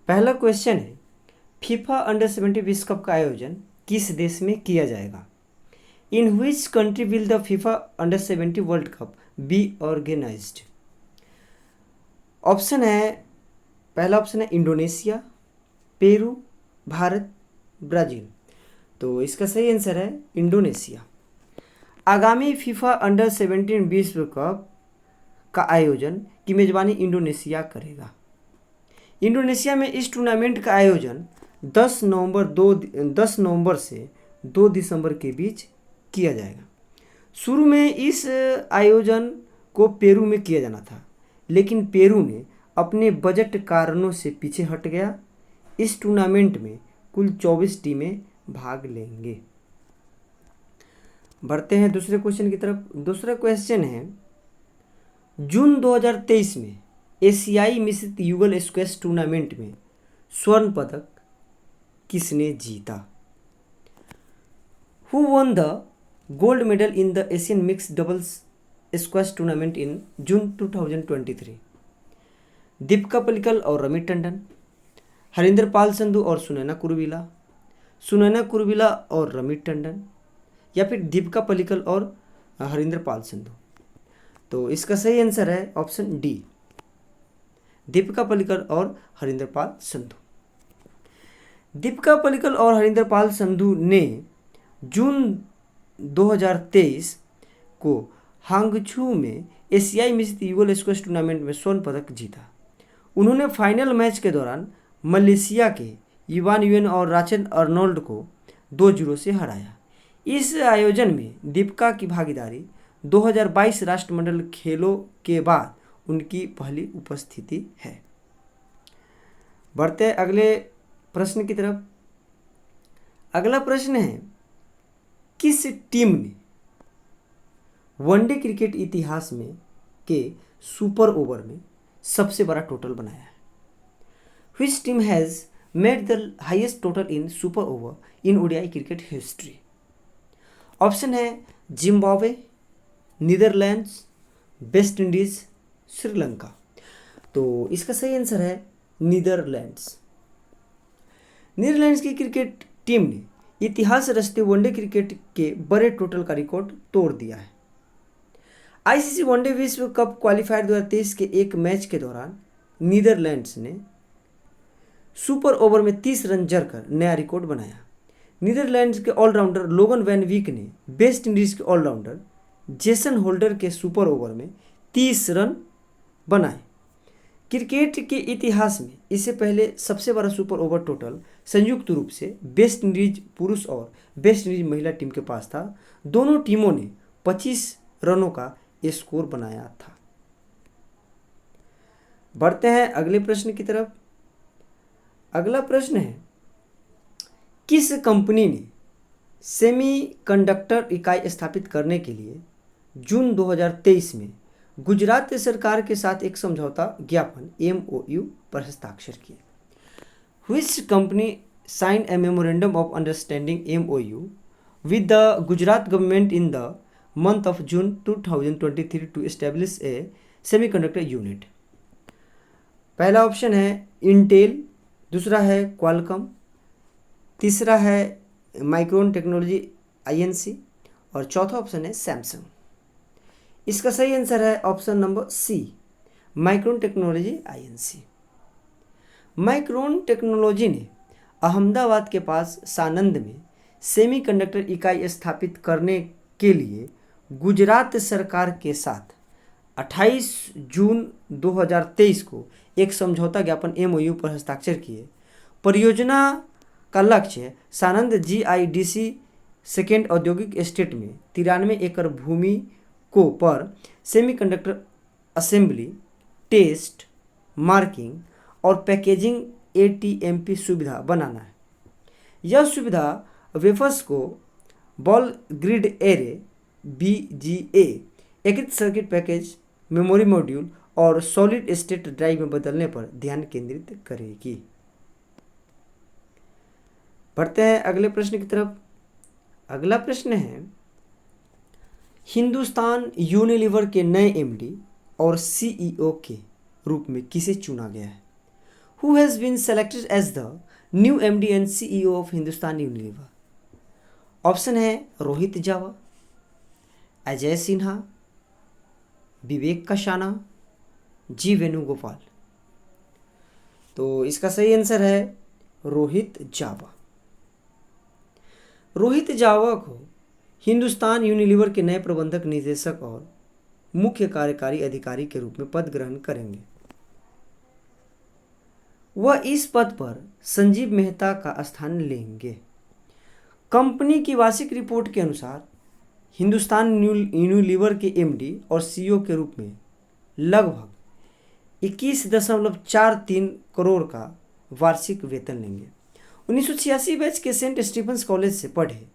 पहला क्वेश्चन है, FIFA under 17 विश्व कप का आयोजन किस देश में किया जाएगा? In which country will the FIFA under 17 world cup be organized? Option है, पहला ऑप्शन है इंडोनेशिया, पेरू, भारत, ब्राज़ील। तो इसका सही आंसर है इंडोनेशिया। आगामी फीफा अंडर 17 विश्व कप का आयोजन की मेज़बानी इंडोनेशिया करेगा। इंडोनेशिया में इस टूर्नामेंट का आयोजन 10 नवंबर से 2 दिसंबर के बीच किया जाएगा। शुरू में इस आयोजन को पेरू में किया जाना था, लेकिन पेरू ने अपने बजट कारणों से पीछे हट गया। इस टूर्नामेंट में कुल 24 टीमें भाग लेंगे। बढ़ते हैं दूसरे क्वेश्चन की तरफ। दूसरा क्वेश्चन है, जून 2023 में एशियाई मिश्रित युगल स्क्वैश टूर्नामेंट में स्वर्ण पदक किसने जीता? Who won the gold medal in the Asian mixed doubles squash tournament in June 2023? Dipika Pallikal और रवि टंडन, हरिंदर पाल संधू और सुनैना कुरुविला और रवि टंडन, या फिर दीपिका पल्लिकल और हरिंदर पाल संधू? तो इसका सही आंसर है ऑप्शन डी, दीपिका पल्लिकल और हरिंदर पाल संधू। दीपिका पल्लिकल और हरिंदर पाल संधू ने जून 2023 को हांगझू में एशियाई मिश्रित युगल स्क्वैश टूर्नामेंट में स्वर्ण पदक जीता। उन्होंने फाइनल मैच के दौरान मलेशिया के इवान युएन और राचेल अर्नोल्ड को 2-0 से हराया। इस आयोजन में दीपिका की भागीदारी 2022 राष्ट्रमंडल खेलों के बाद उनकी पहली उपस्थिति है। बढ़ते हैं अगले प्रश्न की तरफ। अगला प्रश्न है, किस टीम ने वनडे क्रिकेट इतिहास में के सुपर ओवर में सबसे बड़ा टोटल बनाया है? Which team has made the highest total in super over in ODI cricket history? Option है Zimbabwe, Netherlands, West Indies, Sri Lanka. तो इसका सही आंसर है नीदरलैंड्स। नीदरलैंड्स की क्रिकेट टीम ने इतिहास रचते वनडे क्रिकेट के बड़े टोटल का रिकॉर्ड तोड़ दिया है। आईसीसी वनडे विश्व कप क्वालिफायर 2023 के एक मैच के दौरान नीदरलैंड्स ने सुपर ओवर में 30 रन जड़कर नया रिकॉर्ड बनाया। नीदरलैंड्स के ऑलराउंडर लोगन वैन वीक ने वेस्ट इंडीज के ऑलराउंडर जेसन होल्डर के सुपर ओवर में 30 रन बनाए। क्रिकेट के इतिहास में इससे पहले सबसे बड़ा सुपर ओवर टोटल संयुक्त रूप से वेस्ट इंडीज पुरुष और वेस्ट इंडीज महिला टीम के पास था। दोनों टीमों ने 25 रनों का स्कोर बनाया था। बढ़ते हैं अगले प्रश्न की तरफ। अगला प्रश्न है, किस कंपनी ने सेमीकंडक्टर इकाई स्थापित करने के लिए जून 2023 में गुजरात सरकार के साथ एक समझौता ज्ञापन MOU पर हस्ताक्षर किए? Which company signed a memorandum of understanding MOU with the Gujarat government in the month of June 2023 to establish a semiconductor unit? पहला ऑप्शन है इंटेल, दूसरा है क्वालकॉम, तीसरा है माइक्रोन टेक्नोलॉजी INC और चौथा ऑप्शन है सैमसंग। इसका सही आंसर है option number C, Micron technology INC। Micron technology ने अहमदाबाद के पास सानंद में सेमीकंडक्टर इकाई स्थापित करने के लिए गुजरात सरकार के साथ 28 जून 2023 को एक समझौता ज्ञापन MOU पर हस्ताक्षर किए। परियोजना का लक्ष्य सानंद GIDC सेकेंड औद्योगिक एस्टेट में 93 एकड़ भूमि को पर सेमीकंडक्टर असेंबली, टेस्ट, मार्किंग और पैकेजिंग ATMP सुविधा बनाना है। यह सुविधा वेफर्स को बॉल ग्रिड एरे BGA, एकीकृत सर्किट पैकेज, मेमोरी मॉड्यूल और सॉलिड स्टेट ड्राइव में बदलने पर ध्यान केंद्रित करेगी। बढ़ते हैं अगले प्रश्न की तरफ। अगला प्रश्न है, हिंदुस्तान यूनिलीवर के नए MD और CEO के रूप में किसे चुना गया है? Who has been selected as the new MD and CEO of Hindustan Unilever? Option है रोहित जावा, अजय सिन्हा, विवेक कशाना, जी वेणुगोपाल। तो इसका सही आंसर है रोहित जावा। रोहित जावा को हिंदुस्तान यूनिलीवर के नए प्रबंधक निदेशक और मुख्य कार्यकारी अधिकारी के रूप में पद ग्रहण करेंगे। वह इस पद पर संजीव मेहता का स्थान लेंगे। कंपनी की वार्षिक रिपोर्ट के अनुसार हिंदुस्तान यूनिलीवर के एमडी और सीईओ के रूप में लगभग 21.43 करोड़ का वार्षिक वेतन लेंगे। 1986 बैच के सेंट स्टीफेंस कॉलेज से पढ़े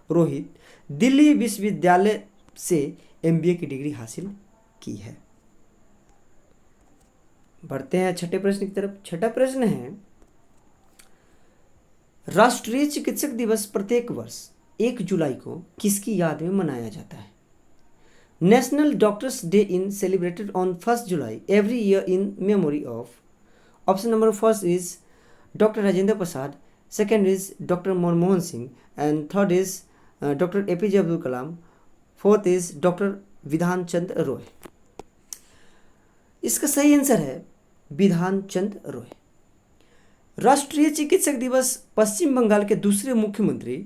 रोहित दिल्ली विश्वविद्यालय से एमबीए की डिग्री हासिल की है। बढ़ते हैं छठे प्रश्न की तरफ। छठा प्रश्न है, राष्ट्रीय चिकित्सक दिवस प्रत्येक वर्ष 1 जुलाई को किसकी याद में मनाया जाता है? National doctors day in celebrated on 1 July every year in memory of. Option number first is doctor Rajendra Prasad, second is doctor Manmohan Singh, and third is doctor APJ Abdul Kalam, fourth is doctor विधान चंद रॉय। इसका सही आंसर है विधान चंद रॉय। राष्ट्रीय चिकित्सक दिवस पश्चिम बंगाल के दूसरे मुख्यमंत्री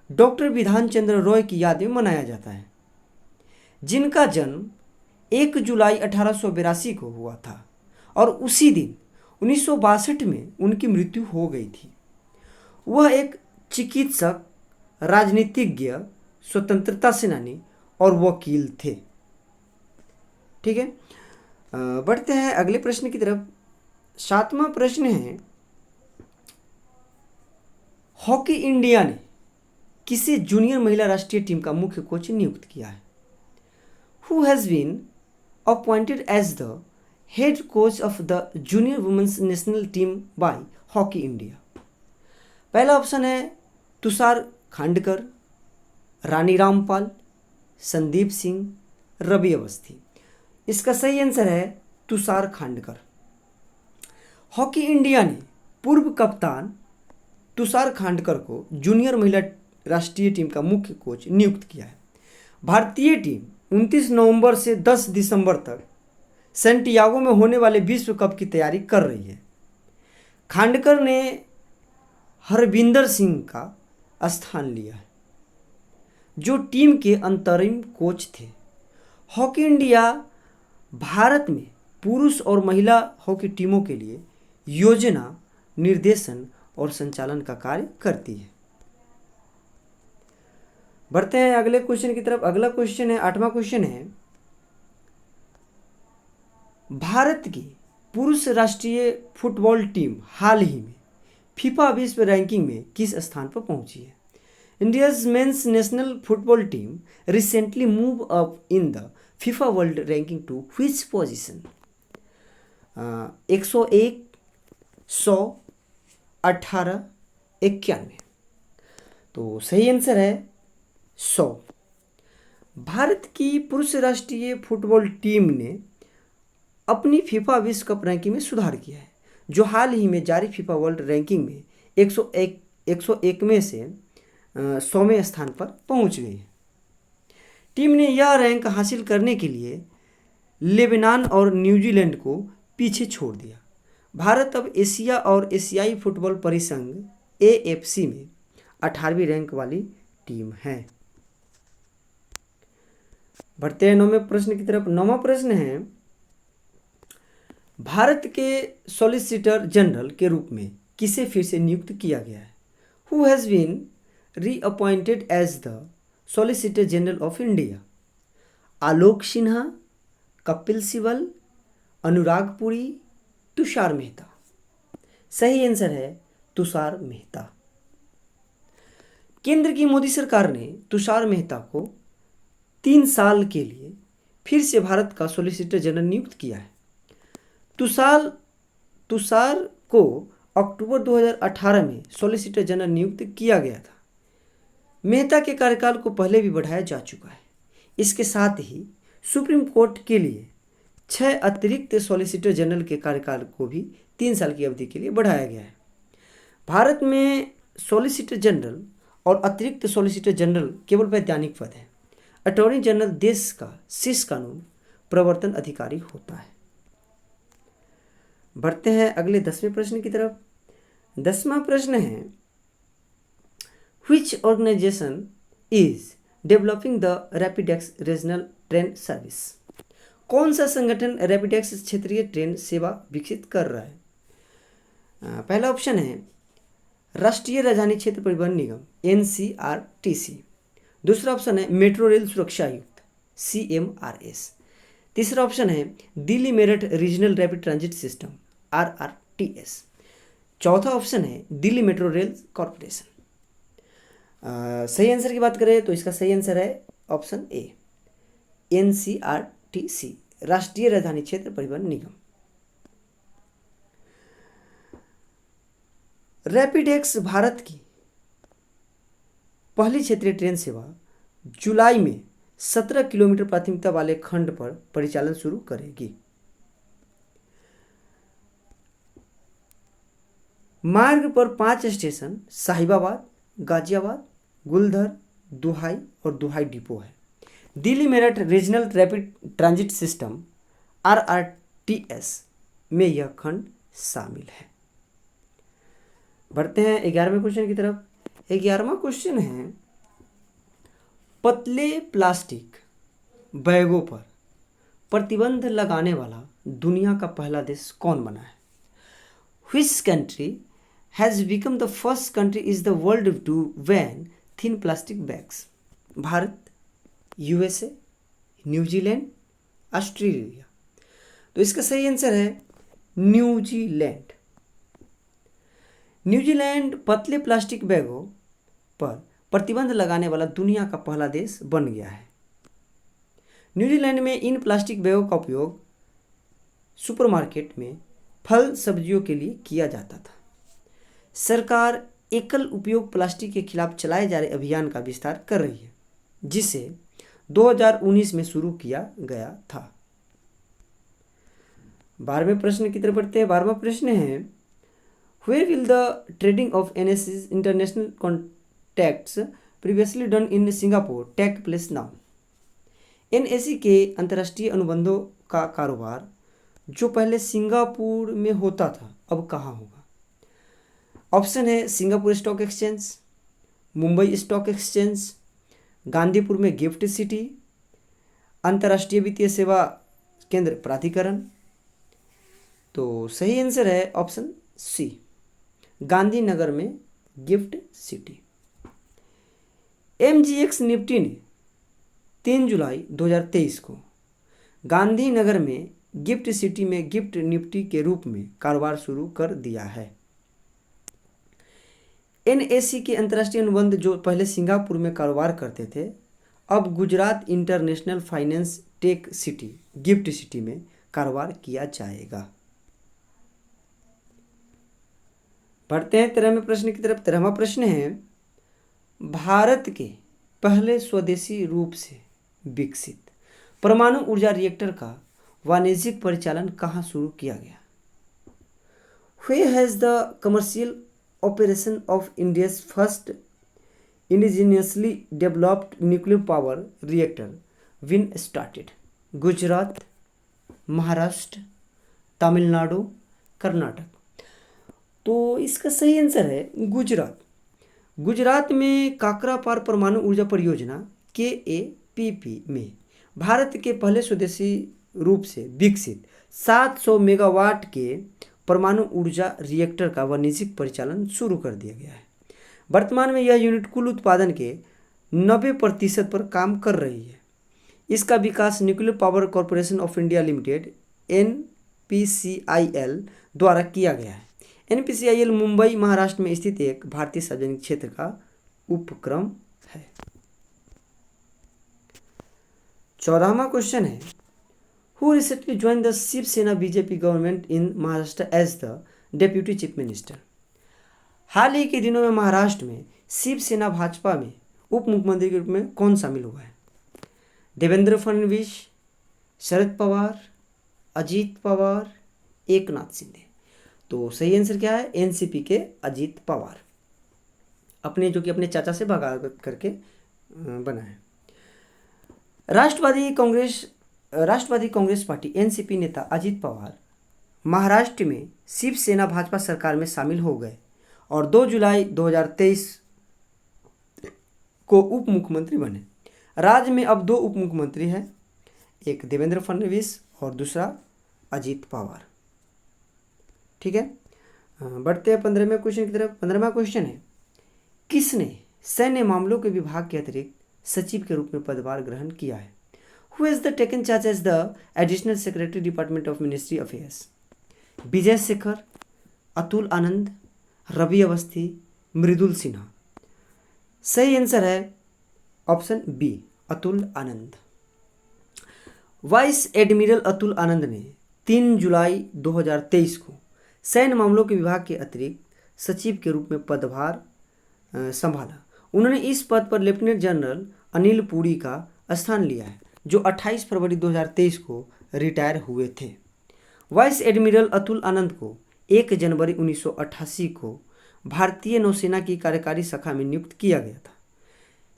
डॉक्टर विधान चंद्र रॉय की याद में मनाया जाता है, जिनका जन्म 1 जुलाई 1882 को हुआ था और उसी दिन 1962 में उनकी मृत्यु हो गई थी। वह एक चिकित्सक, राजनीतिज्ञ, स्वतंत्रता सेनानी और वकील थे। ठीक है, बढ़ते हैं अगले प्रश्न की तरफ। 7वां प्रश्न है, हॉकी इंडिया ने किसे जूनियर महिला राष्ट्रीय टीम का मुख्य कोच नियुक्त किया है? Who has been appointed as the head coach of the junior women's national team by hockey India? पहला ऑप्शन है तुषार खांडकर, रानी रामपाल, संदीप सिंह, रवि अवस्थी। इसका सही आंसर है तुषार खांडकर। हॉकी इंडिया ने पूर्व कप्तान तुषार खांडकर को जूनियर महिला राष्ट्रीय टीम का मुख्य कोच नियुक्त किया है। भारतीय टीम 29 नवंबर से 10 दिसंबर तक सेंटियागो में होने वाले विश्व कप की तैयारी कर रही है। खांडकर ने हरविंदर सिंह का स्थान लिया है, जो टीम के अंतरिम कोच थे। हॉकी इंडिया भारत में पुरुष और महिला हॉकी टीमों के लिए योजना, निर्देशन और संचालन का कार्य करती है। बढ़ते हैं अगले क्वेश्चन की तरफ। अगला क्वेश्चन है, 8वां क्वेश्चन है, भारत की पुरुष राष्ट्रीय फुटबॉल टीम हाल ही में फीफा विश्व रैंकिंग में किस स्थान पर पहुंची है? India's mains national football team recently move up in the FIFA world ranking to which position? 101, 100, 18, 91। तो सही आंसर है 100। भारत की पुरुष राष्ट्रीय फुटबॉल टीम ने अपनी फीफा विश्व कप रैंकिंग में सुधार किया है, जो हाल ही में जारी फीफा वर्ल्ड रैंकिंग में 101 में से 100वें स्थान पर पहुंच गई है। टीम ने यह रैंक हासिल करने के लिए लेबनान और न्यूजीलैंड को पीछे छोड़ दिया। भारत अब एशिया और एशियाई फुटबॉल परिसंघ AFC में 18वीं रैंक वाली टीम है। बढ़ते हैं 9वें प्रश्न की तरफ। 9वां प्रश्न है, भारत के सॉलिसिटर जनरल के रूप में किसे फिर से नियुक्त किया गया है? Who has been reappointed as the solicitor general of India? Alok Sinha, Kapil Sibal, Anurag Puri, Tushar Mehta. सही आंसर है तुषार मेहता। केंद्र की मोदी सरकार ने तुषार मेहता को 3 साल के लिए फिर से भारत का सॉलिसिटर जनरल नियुक्त किया है। तुषार को अक्टूबर 2018 में सॉलिसिटर जनरल नियुक्त किया गया था। मेहता के कार्यकाल को पहले भी बढ़ाया जा चुका है। इसके साथ ही सुप्रीम कोर्ट के लिए 6 अतिरिक्त सॉलिसिटर जनरल के कार्यकाल को भी 3 साल की अवधि के लिए बढ़ाया गया है। भारत में सॉलिसिटर जनरल और अतिरिक्त सॉलिसिटर जनरल केवल वैधानिक पद है। अटॉर्नी जनरल देश का शीर्ष कानून प्रवर्तन अधिकारी होता है। बढ़ते हैं अगले 10वें प्रश्न की तरफ। 10वां प्रश्न है, which organisation is developing the RapidX regional train service? कौन सा संगठन रैपिडेक्स क्षेत्रीय ट्रेन सेवा विकसित कर रहा है? पहला ऑप्शन है राष्ट्रीय राजधानी क्षेत्र परिवहन निगम NCRTC। दूसरा ऑप्शन है मेट्रो रेल सुरक्षा आयुक्त CMRS। तीसरा ऑप्शन है Delhi Meerut regional rapid transit system RRTS। चौथा ऑप्शन है दिल्ली मेट्रो रेल कॉरपोरेशन। सही आंसर की बात करें तो इसका सही आंसर है ऑप्शन ए NCRTC, राष्ट्रीय राजधानी क्षेत्र परिवहन निगम। रैपिडेक्स भारत की पहली क्षेत्रीय ट्रेन सेवा जुलाई में 17 किलोमीटर प्राथमिकता वाले खंड पर परिचालन शुरू करेगी। मार्ग पर 5 स्टेशन साहिबाबाद, गाजियाबाद, गुलधर, दुहाई और दुहाई डिपो है। Delhi Meerut regional rapid transit system RRTS में यह खंड शामिल है। बढ़ते हैं 11वें क्वेश्चन की तरफ। 11वां क्वेश्चन है, पतले प्लास्टिक बैगों पर प्रतिबंध लगाने वाला दुनिया का पहला देश कौन बना है? Which country has become the first country in the world to ban thin plastic bags? Bharat, USA, New Zealand, Australia. तो इसका सही आंसर है न्यूजीलैंड। न्यूजीलैंड पतले प्लास्टिक बैगों पर प्रतिबंध लगाने वाला दुनिया का पहला देश बन गया है। न्यूजीलैंड में इन प्लास्टिक बैगों का उपयोग सुपरमार्केट में फल सब्जियों के लिए किया जाता था। सरकार एकल उपयोग प्लास्टिक के खिलाफ चलाए जा रहे अभियान का विस्तार कर रही है, जिसे 2019 में शुरू किया गया था। 12वें प्रश्न की तरफ बढ़ते हैं। 12वां प्रश्न है, Where will the trading of NSE's international contacts previously done in Singapore take place now? NSE के अंतर्राष्ट्रीय अनुबंधों का कारोबार जो पहले सिंगापुर में होता था अब कहाँ होगा? ऑप्शन है Singapore stock exchange, Mumbai stock exchange, Gandhipur में गिफ्ट सिटी, अंतर्राष्ट्रीय वित्तीय सेवा केंद्र प्राधिकरण। तो सही आंसर है ऑप्शन सी, गांधीनगर में गिफ्ट सिटी। MGX निफ्टी ने 3 जुलाई 2023 को गांधीनगर में गिफ्ट सिटी में गिफ्ट निफ्टी के रूप में कारोबार शुरू कर दिया है। NSE के अंतर्राष्ट्रीय अनुबंध जो पहले सिंगापुर में कारोबार करते थे अब Gujarat international finance tech city gift city में कारोबार किया जाएगा। बढ़ते हैं 13वें प्रश्न की तरफ। 13वां प्रश्न है, भारत के पहले स्वदेशी रूप से विकसित परमाणु ऊर्जा रिएक्टर का वाणिज्यिक परिचालन कहाँ शुरू किया गया? Where has the commercial operation of India's first indigenously developed nuclear power reactor been started? Gujarat, Maharashtra, Tamil Nadu, Karnataka. तो इसका सही आंसर है गुजरात। गुजरात में काकरापार परमाणु ऊर्जा परियोजना KAPP में भारत के पहले स्वदेशी रूप से विकसित 700 मेगावाट के परमाणु ऊर्जा रिएक्टर का वाणिज्यिक परिचालन शुरू कर दिया गया है। वर्तमान में यह यूनिट कुल उत्पादन के 90% पर काम कर रही है। इसका विकास nuclear power corporation of India limited NPCIL द्वारा किया गया है। NPCIL मुंबई महाराष्ट्र में स्थित एक भारतीय सार्वजनिक क्षेत्र का उपक्रम है। 14वां क्वेश्चन है, Who recently joined the Shiv Sena BJP government in Maharashtra as the deputy chief minister? हाल ही के दिनों में महाराष्ट्र में शिव सेना भाजपा में उप मुख्यमंत्री के रूप में कौन शामिल हुआ है? देवेंद्र फडणवीस, शरद पवार, अजीत पवार, एकनाथ शिंदे। तो सही आंसर क्या है? एनसीपी के अजीत पवार, अपने जो कि अपने चाचा से भगा करके बना है। राष्ट्रवादी कांग्रेस पार्टी एनसीपी नेता अजीत पवार महाराष्ट्र में शिवसेना भाजपा सरकार में शामिल हो गए और 2 जुलाई 2023 को उप मुख्यमंत्री बने। राज्य में अब 2 उप मुख्यमंत्री हैं, एक देवेंद्र फडणवीस और दूसरा अजीत पवार। ठीक है, बढ़ते हैं 15वें क्वेश्चन की तरफ। 15वां क्वेश्चन है, किसने सैन्य मामलों के विभाग के अतिरिक्त सचिव के रूप में पदभार ग्रहण किया है? Who has the taken charge as the additional secretary department of ministry affairs? Vijay Shekhar, Atul आनंद, रवि अवस्थी, मृदुल सिन्हा। सही आंसर है ऑप्शन बी, अतुल आनंद। वाइस एडमिरल अतुल आनंद ने 3 जुलाई 2023 को सैन्य मामलों के विभाग के अतिरिक्त सचिव के रूप में पदभार संभाला। उन्होंने इस पद पर लेफ्टिनेंट जनरल अनिल पुरी का स्थान लिया है, जो 28 फरवरी 2023 को रिटायर हुए थे। वाइस एडमिरल अतुल आनंद को 1 जनवरी 1988 को भारतीय नौसेना की कार्यकारी शाखा में नियुक्त किया गया था।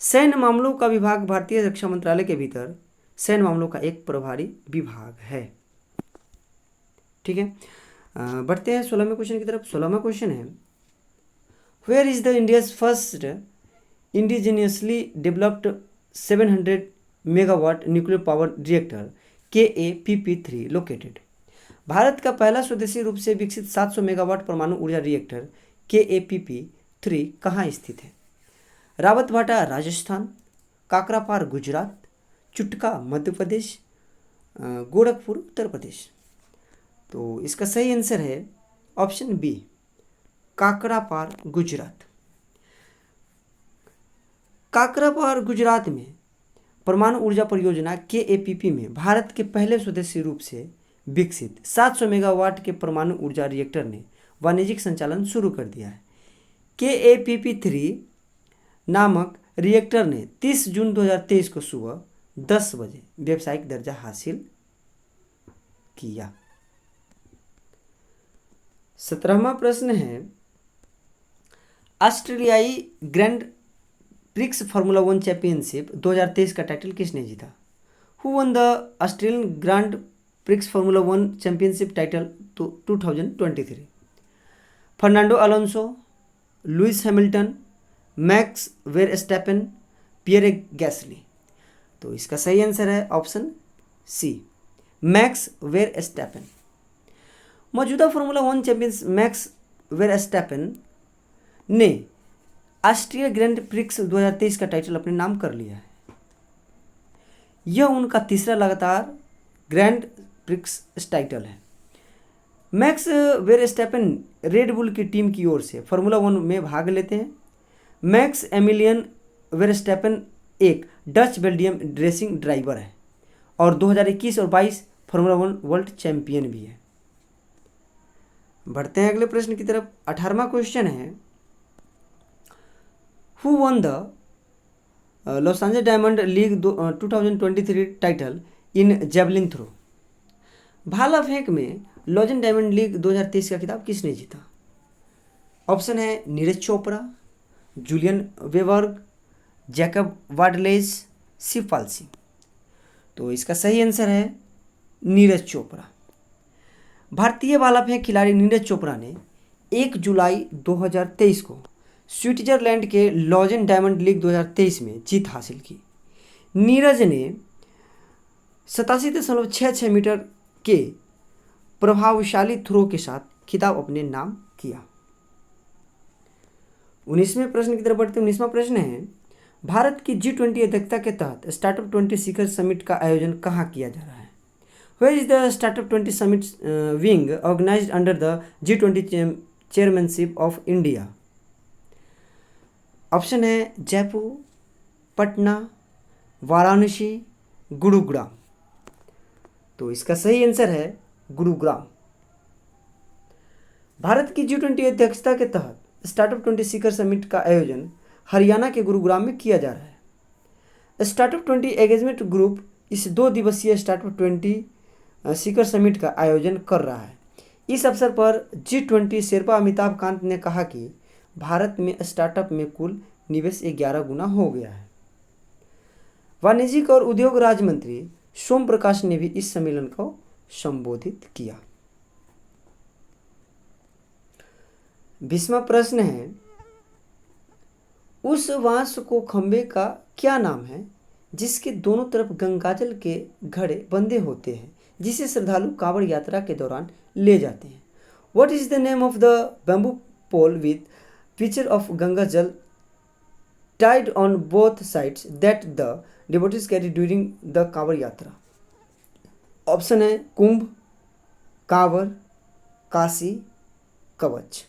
सैन्य मामलों का विभाग भारतीय रक्षा मंत्रालय के भीतर सैन्य मामलों का एक प्रभारी विभाग है। ठीक है, बढ़ते हैं 16वें क्वेश्चन की तरफ। 16वां क्वेश्चन है, where is the India's first indigenously developed 700 megawatt nuclear power reactor KAPP3 located? भारत का पहला स्वदेशी रूप से विकसित 700 मेगावाट परमाणु ऊर्जा रिएक्टर KAPP3 कहाँ स्थित है? रावतभाटा राजस्थान, काकरापार गुजरात, चुटका मध्य प्रदेश, गोरखपुर उत्तर प्रदेश। तो इसका सही आंसर है ऑप्शन बी, काकरापार गुजरात। काकरापार गुजरात में परमाणु ऊर्जा परियोजना KAPP में भारत के पहले स्वदेशी रूप से विकसित 700 मेगावाट के परमाणु ऊर्जा रिएक्टर ने वाणिज्यिक संचालन शुरू कर दिया है। KAPP3 नामक रिएक्टर ने 30 जून 2023 को सुबह 10 बजे व्यावसायिक दर्जा हासिल किया। 17वां प्रश्न है, ऑस्ट्रेलियाई ग्रैंड प्रिक्स फार्मूला 1 चैंपियनशिप 2023 का टाइटल किसने जीता? Who won the Australian grand prix formula 1 championship title 2023? Fernando Alonso, Lewis Hamilton, Max Verstappen, Pierre Gasly. तो इसका सही आंसर है ऑप्शन सी, मैक्स वेरस्टैपेन। मौजूदा फार्मूला 1 चैंपियन मैक्स वेरस्टैपेन ने Austria grand prix 2023 का टाइटल अपने नाम कर लिया है। यह उनका तीसरा लगातार ग्रैंड प्रिक्स टाइटल है। मैक्स वेरस्टैपेन रेड बुल की टीम की ओर से फार्मूला 1 में भाग लेते हैं। मैक्स एमिलियन वेरस्टैपेन एक डच बेल्जियम रेसिंग ड्राइवर है और 2021 और 22 फार्मूला 1 वर्ल्ड चैंपियन भी है। बढ़ते हैं अगले प्रश्न की तरफ। 18वां क्वेश्चन है, who won the Los Angeles Diamond League 2023 title in javelin throw? भाला फेंक में लॉजन डायमंड लीग 2023 का खिताब किसने जीता? ऑप्शन है Neeraj Chopra, Julian Weber, Jakub Vadlejch, Shivpal Singh. तो इसका सही आंसर है नीरज चोपड़ा। भारतीय भाला फेंक खिलाड़ी नीरज चोपड़ा ने 1 जुलाई 2023 को स्विट्जरलैंड के लॉजन डायमंड लीग 2023 में जीत हासिल की। नीरज ने 87.66 मीटर के प्रभावशाली थ्रो के साथ खिताब अपने नाम किया। 19वें प्रश्न की तरफ बढ़ते हैं। 19वां प्रश्न है, भारत की G20 अध्यक्षता के तहत स्टार्टअप 20 शिखर समिट का आयोजन कहाँ किया जा रहा है? Where is the startup 20 summit wing organised under the G20 chairmanship of India? Option है जयपुर, पटना, वाराणसी, गुरुग्राम। तो इसका सही आंसर है गुरुग्राम। भारत की G20 अध्यक्षता के तहत स्टार्टअप 20 शिखर समिट का आयोजन हरियाणा के गुरुग्राम में किया जा रहा है। स्टार्टअप 20 एंगेजमेंट ग्रुप इस 2 दिवसीय स्टार्टअप 20 शिखर समिट का आयोजन कर रहा है। इस अवसर पर G20 शेरपा अमिताभ कांत ने कहा कि भारत में स्टार्टअप में कुल निवेश 11 गुना हो गया है। वाणिज्यिक और उद्योग राज्य मंत्री सोम प्रकाश ने भी इस सम्मेलन को संबोधित किया। 20वां प्रश्न है, उस बांस को खंबे का क्या नाम है जिसके दोनों तरफ गंगाजल के घड़े बंधे होते हैं, जिसे श्रद्धालु कांवड़ यात्रा के दौरान ले जाते हैं? What is the name of the bamboo pole with pitcher of Ganga Jal tied on both sides that the devotees carry during the Kanwar यात्रा? ऑप्शन है कुंभ, कांवड़, काशी, कवच।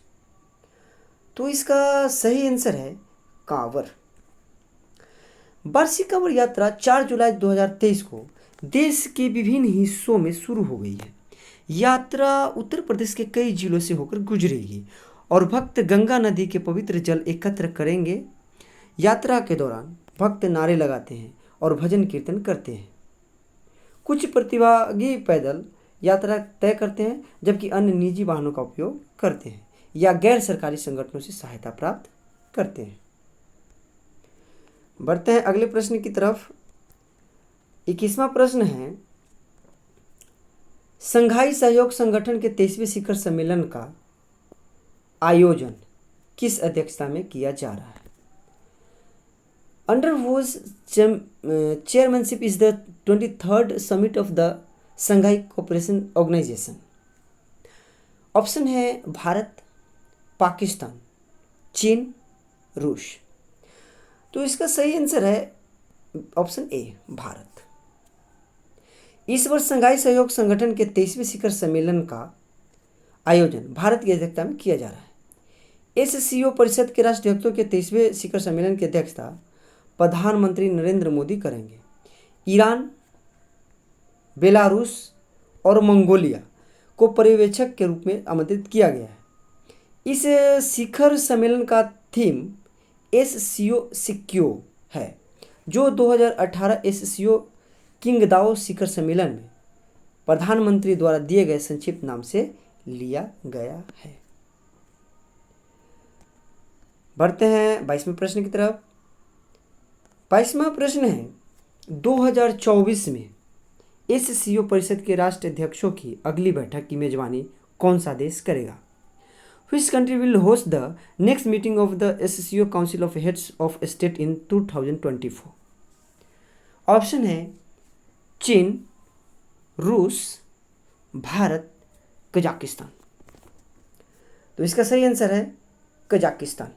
तो इसका सही आंसर है कांवड़। वार्षिक कांवड़ यात्रा 4 जुलाई 2023 को देश के विभिन्न हिस्सों में शुरू हो गई है। यात्रा उत्तर प्रदेश के कई जिलों से होकर गुजरेगी और भक्त गंगा नदी के पवित्र जल एकत्र करेंगे। यात्रा के दौरान भक्त नारे लगाते हैं और भजन कीर्तन करते हैं। कुछ प्रतिभागी पैदल यात्रा तय करते हैं, जबकि अन्य निजी वाहनों का उपयोग करते हैं या गैर सरकारी संगठनों से सहायता प्राप्त करते हैं। बढ़ते हैं अगले प्रश्न की तरफ। 21वां प्रश्न है, संघाई सहयोग संगठन के 23वें शिखर सम्मेलन का आयोजन किस अध्यक्षता में किया जा रहा है? Under whose chairmanship is the 23rd summit of the Shanghai cooperation organisation? Option है भारत, पाकिस्तान, चीन, रूस। तो इसका सही आंसर है ऑप्शन ए, भारत। इस वर्ष संघाई सहयोग संगठन के 23वें शिखर सम्मेलन का आयोजन भारत की अध्यक्षता में किया जा रहा है। SCO परिषद के राष्ट्राध्यक्षों के 23वें शिखर सम्मेलन की अध्यक्षता प्रधानमंत्री नरेंद्र मोदी करेंगे। ईरान, बेलारूस और मंगोलिया को पर्यवेक्षक के रूप में आमंत्रित किया गया है। इस शिखर सम्मेलन का थीम SCO सिक्योर है, जो 2018 SCO किंगदाओ शिखर सम्मेलन में प्रधानमंत्री द्वारा दिए गए संक्षिप्त नाम से लिया गया है। बढ़ते हैं 22वें प्रश्न की तरफ। 22वां प्रश्न है, 2024 में SCO परिषद के राष्ट्राध्यक्षों की अगली बैठक की मेजबानी कौन सा देश करेगा? Which country will host the next meeting of the SCO Council of Heads of State in 2024? Option है चीन, रूस, भारत, कजाकिस्तान। तो इसका सही आंसर है कजाकिस्तान।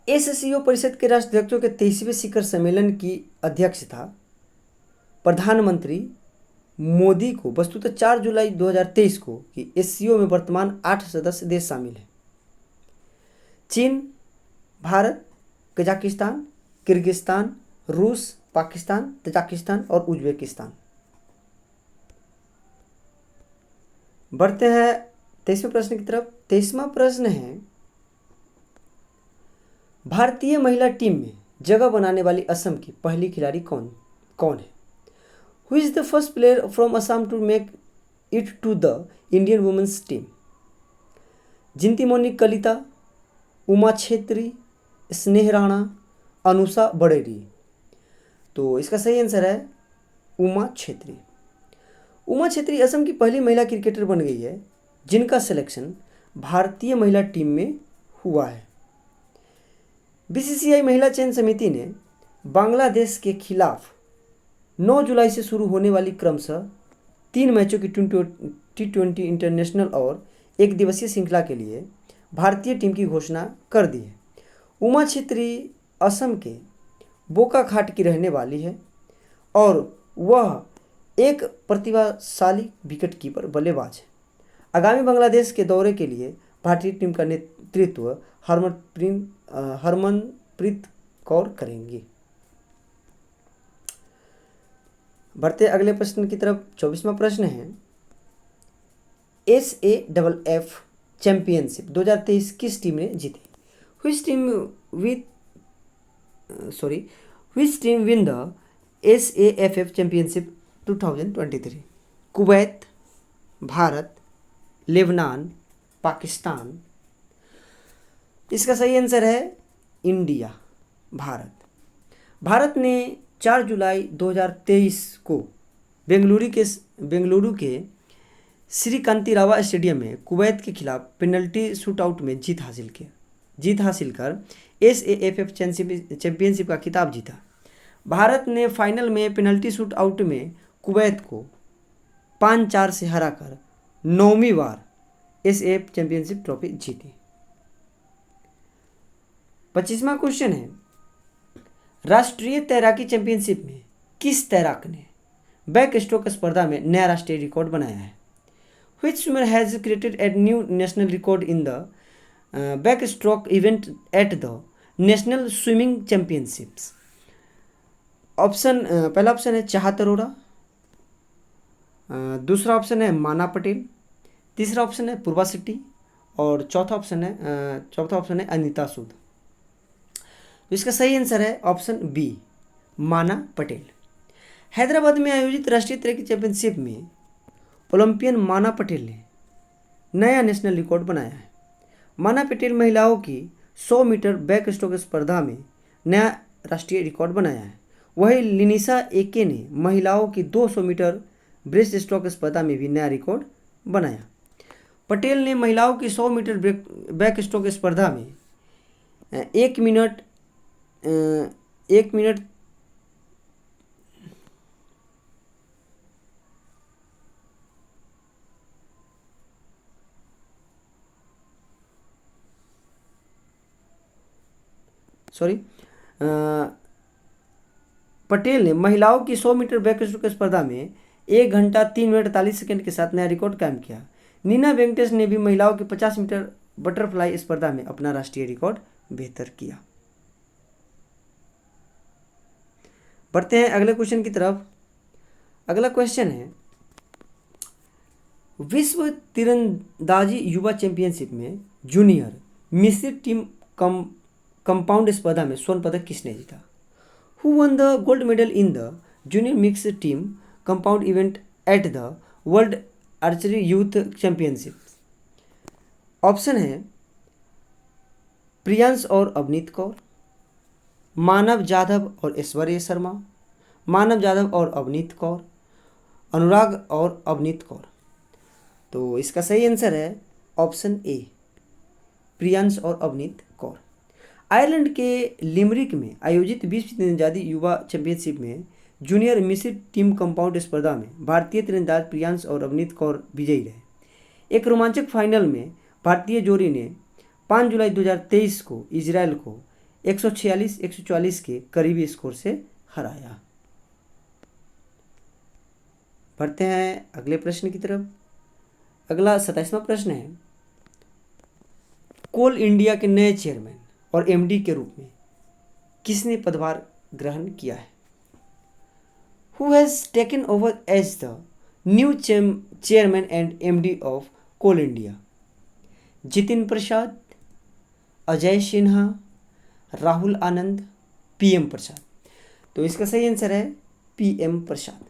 SCO परिषद के राष्ट्राध्यक्षों के 23वें शिखर सम्मेलन की अध्यक्षता प्रधानमंत्री मोदी को वस्तुतः 4 जुलाई 2023 को कि SCO में वर्तमान 8 सदस्य देश शामिल हैं। चीन, भारत, कजाकिस्तान, किर्गिस्तान, रूस, पाकिस्तान, तजाकिस्तान और उज्बेकिस्तान। बढ़ते हैं 23वें प्रश्न की तरफ। 23वां प्रश्न है, भारतीय महिला टीम में जगह बनाने वाली असम की पहली खिलाड़ी कौन है? Who is the first player from Assam to make it to the Indian women's team? जिंतीमोनी Kalita, Uma Chhetri, स्नेह राणा, अनुषा बड़ेरी। तो इसका सही आंसर है उमा छेत्री। उमा छेत्री असम की पहली महिला क्रिकेटर बन गई है जिनका सिलेक्शन भारतीय महिला टीम में हुआ है। BCCI महिला चयन समिति ने बांग्लादेश के खिलाफ 9 जुलाई से शुरू होने वाली क्रमशः 3 मैचों की T20 इंटरनेशनल और एक दिवसीय श्रृंखला के लिए भारतीय टीम की घोषणा कर दी है। उमा छेत्री असम के बोकाखाट की रहने वाली है और वह एक प्रतिभाशाली विकेटकीपर बल्लेबाज है। आगामी बांग्लादेश के दौरे के लिए भारतीय टीम का नेतृत्व हरमनप्रीत कौर करेंगी। बढ़ते अगले प्रश्न की तरफ। 24वां प्रश्न है, SAFF चैंपियनशिप 2023 किस टीम ने जीती? Which team win the SAFF championship 2023? Kuwait, Bharat, Lebanon, Pakistan. इसका सही आंसर है इंडिया, भारत। भारत ने 4 जुलाई 2023 को बेंगलुरु के श्री कांतिरावा स्टेडियम में कुवैत के खिलाफ पेनल्टी शूटआउट में जीत हासिल कर SAFF चैंपियनशिप का खिताब जीता। भारत ने फाइनल में पेनल्टी शूटआउट में कुवैत को 5-4 से हराकर 9वीं बार SAF चैंपियनशिप ट्रॉफी जीती। 25वां क्वेश्चन है, राष्ट्रीय तैराकी चैंपियनशिप में किस तैराक ने बैक स्ट्रोक स्पर्धा में नया राष्ट्रीय रिकॉर्ड बनाया है? Which swimmer has created a new national record in the backstroke event at the National Swimming Championships? पहला ऑप्शन है चाहत अरोड़ा, दूसरा ऑप्शन है माना पटेल, तीसरा ऑप्शन है पूर्वा शेट्टी और चौथा ऑप्शन है अनीता सूद। तो इसका सही आंसर है ऑप्शन बी, माना पटेल। हैदराबाद में आयोजित राष्ट्रीय तैराकी चैंपियनशिप में ओलंपियन माना पटेल ने नया नेशनल रिकॉर्ड बनाया है। माना पटेल महिलाओं की 100 मीटर बैक स्ट्रोक स्पर्धा में नया राष्ट्रीय रिकॉर्ड बनाया है। वहीं लिनिसा एके ने महिलाओं की 200 मीटर ब्रेस्ट स्ट्रोक स्पर्धा में भी नया रिकॉर्ड बनाया। पटेल ने महिलाओं की 100 मीटर बैक स्ट्रोक स्पर्धा में 1 मिनट पटेल ने महिलाओं की 100 मीटर बैक स्ट्रोक स्पर्धा में 1 घंटा 3 मिनट 40 सेकंड के साथ नया रिकॉर्ड कायम किया। नीना वेंकटेश ने भी महिलाओं की 50 मीटर बटरफ्लाई स्पर्धा में अपना राष्ट्रीय रिकॉर्ड बेहतर किया। बढ़ते हैं अगले क्वेश्चन की तरफ। अगला क्वेश्चन है, विश्व तीरंदाजी युवा चैंपियनशिप में जूनियर मिश्रित टीम कंपाउंड स्पर्धा में स्वर्ण पदक किसने जीता? Who won the gold medal in the junior mixed team compound event at the world archery youth championship? Option है प्रियांश और अवनीत कौर, मानव जाधव और ऐश्वर्य शर्मा, मानव जाधव और अवनीत कौर, अनुराग और अवनीत कौर। तो इसका सही आंसर है ऑप्शन ए, प्रियांश और अवनीत कौर। आयरलैंड के लिमरिक में आयोजित विश्व तीरंदाजी युवा चैंपियनशिप में जूनियर मिश्रित टीम कंपाउंड स्पर्धा में भारतीय तीरंदाज प्रियांश और अवनीत कौर विजयी रहे। एक रोमांचक फाइनल में भारतीय जोड़ी ने 5 जुलाई 2023 को इजराइल को 146-144 के करीबी स्कोर से हराया। बढ़ते हैं अगले प्रश्न की तरफ। अगला 27वां प्रश्न है, कोल इंडिया के नए चेयरमैन और MD के रूप में किसने पदभार ग्रहण किया है? Who has taken over as the new chairman and MD of Coal India? Jitin Prasad, Ajay Sinha, Rahul Anand, PM Prasad. तो इसका सही आंसर है PM प्रसाद।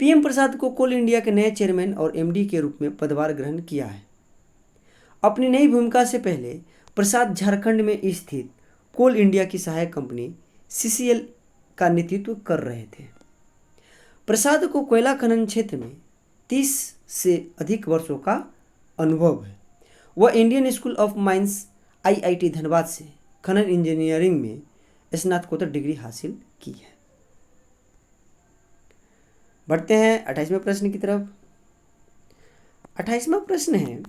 PM प्रसाद को कोल इंडिया के नए चेयरमैन और MD के रूप में पदभार ग्रहण किया है। अपनी नई भूमिका से पहले प्रसाद झारखंड में स्थित कोल इंडिया की सहायक कंपनी CCL का नेतृत्व कर रहे थे। प्रसाद को कोयला खनन क्षेत्र में 30 से अधिक वर्षों का अनुभव है। वह Indian school of mines IIT Dhanbad से खनन इंजीनियरिंग में स्नातकोत्तर डिग्री हासिल की है। बढ़ते हैं 28वें प्रश्न की तरफ। 28वां प्रश्न है,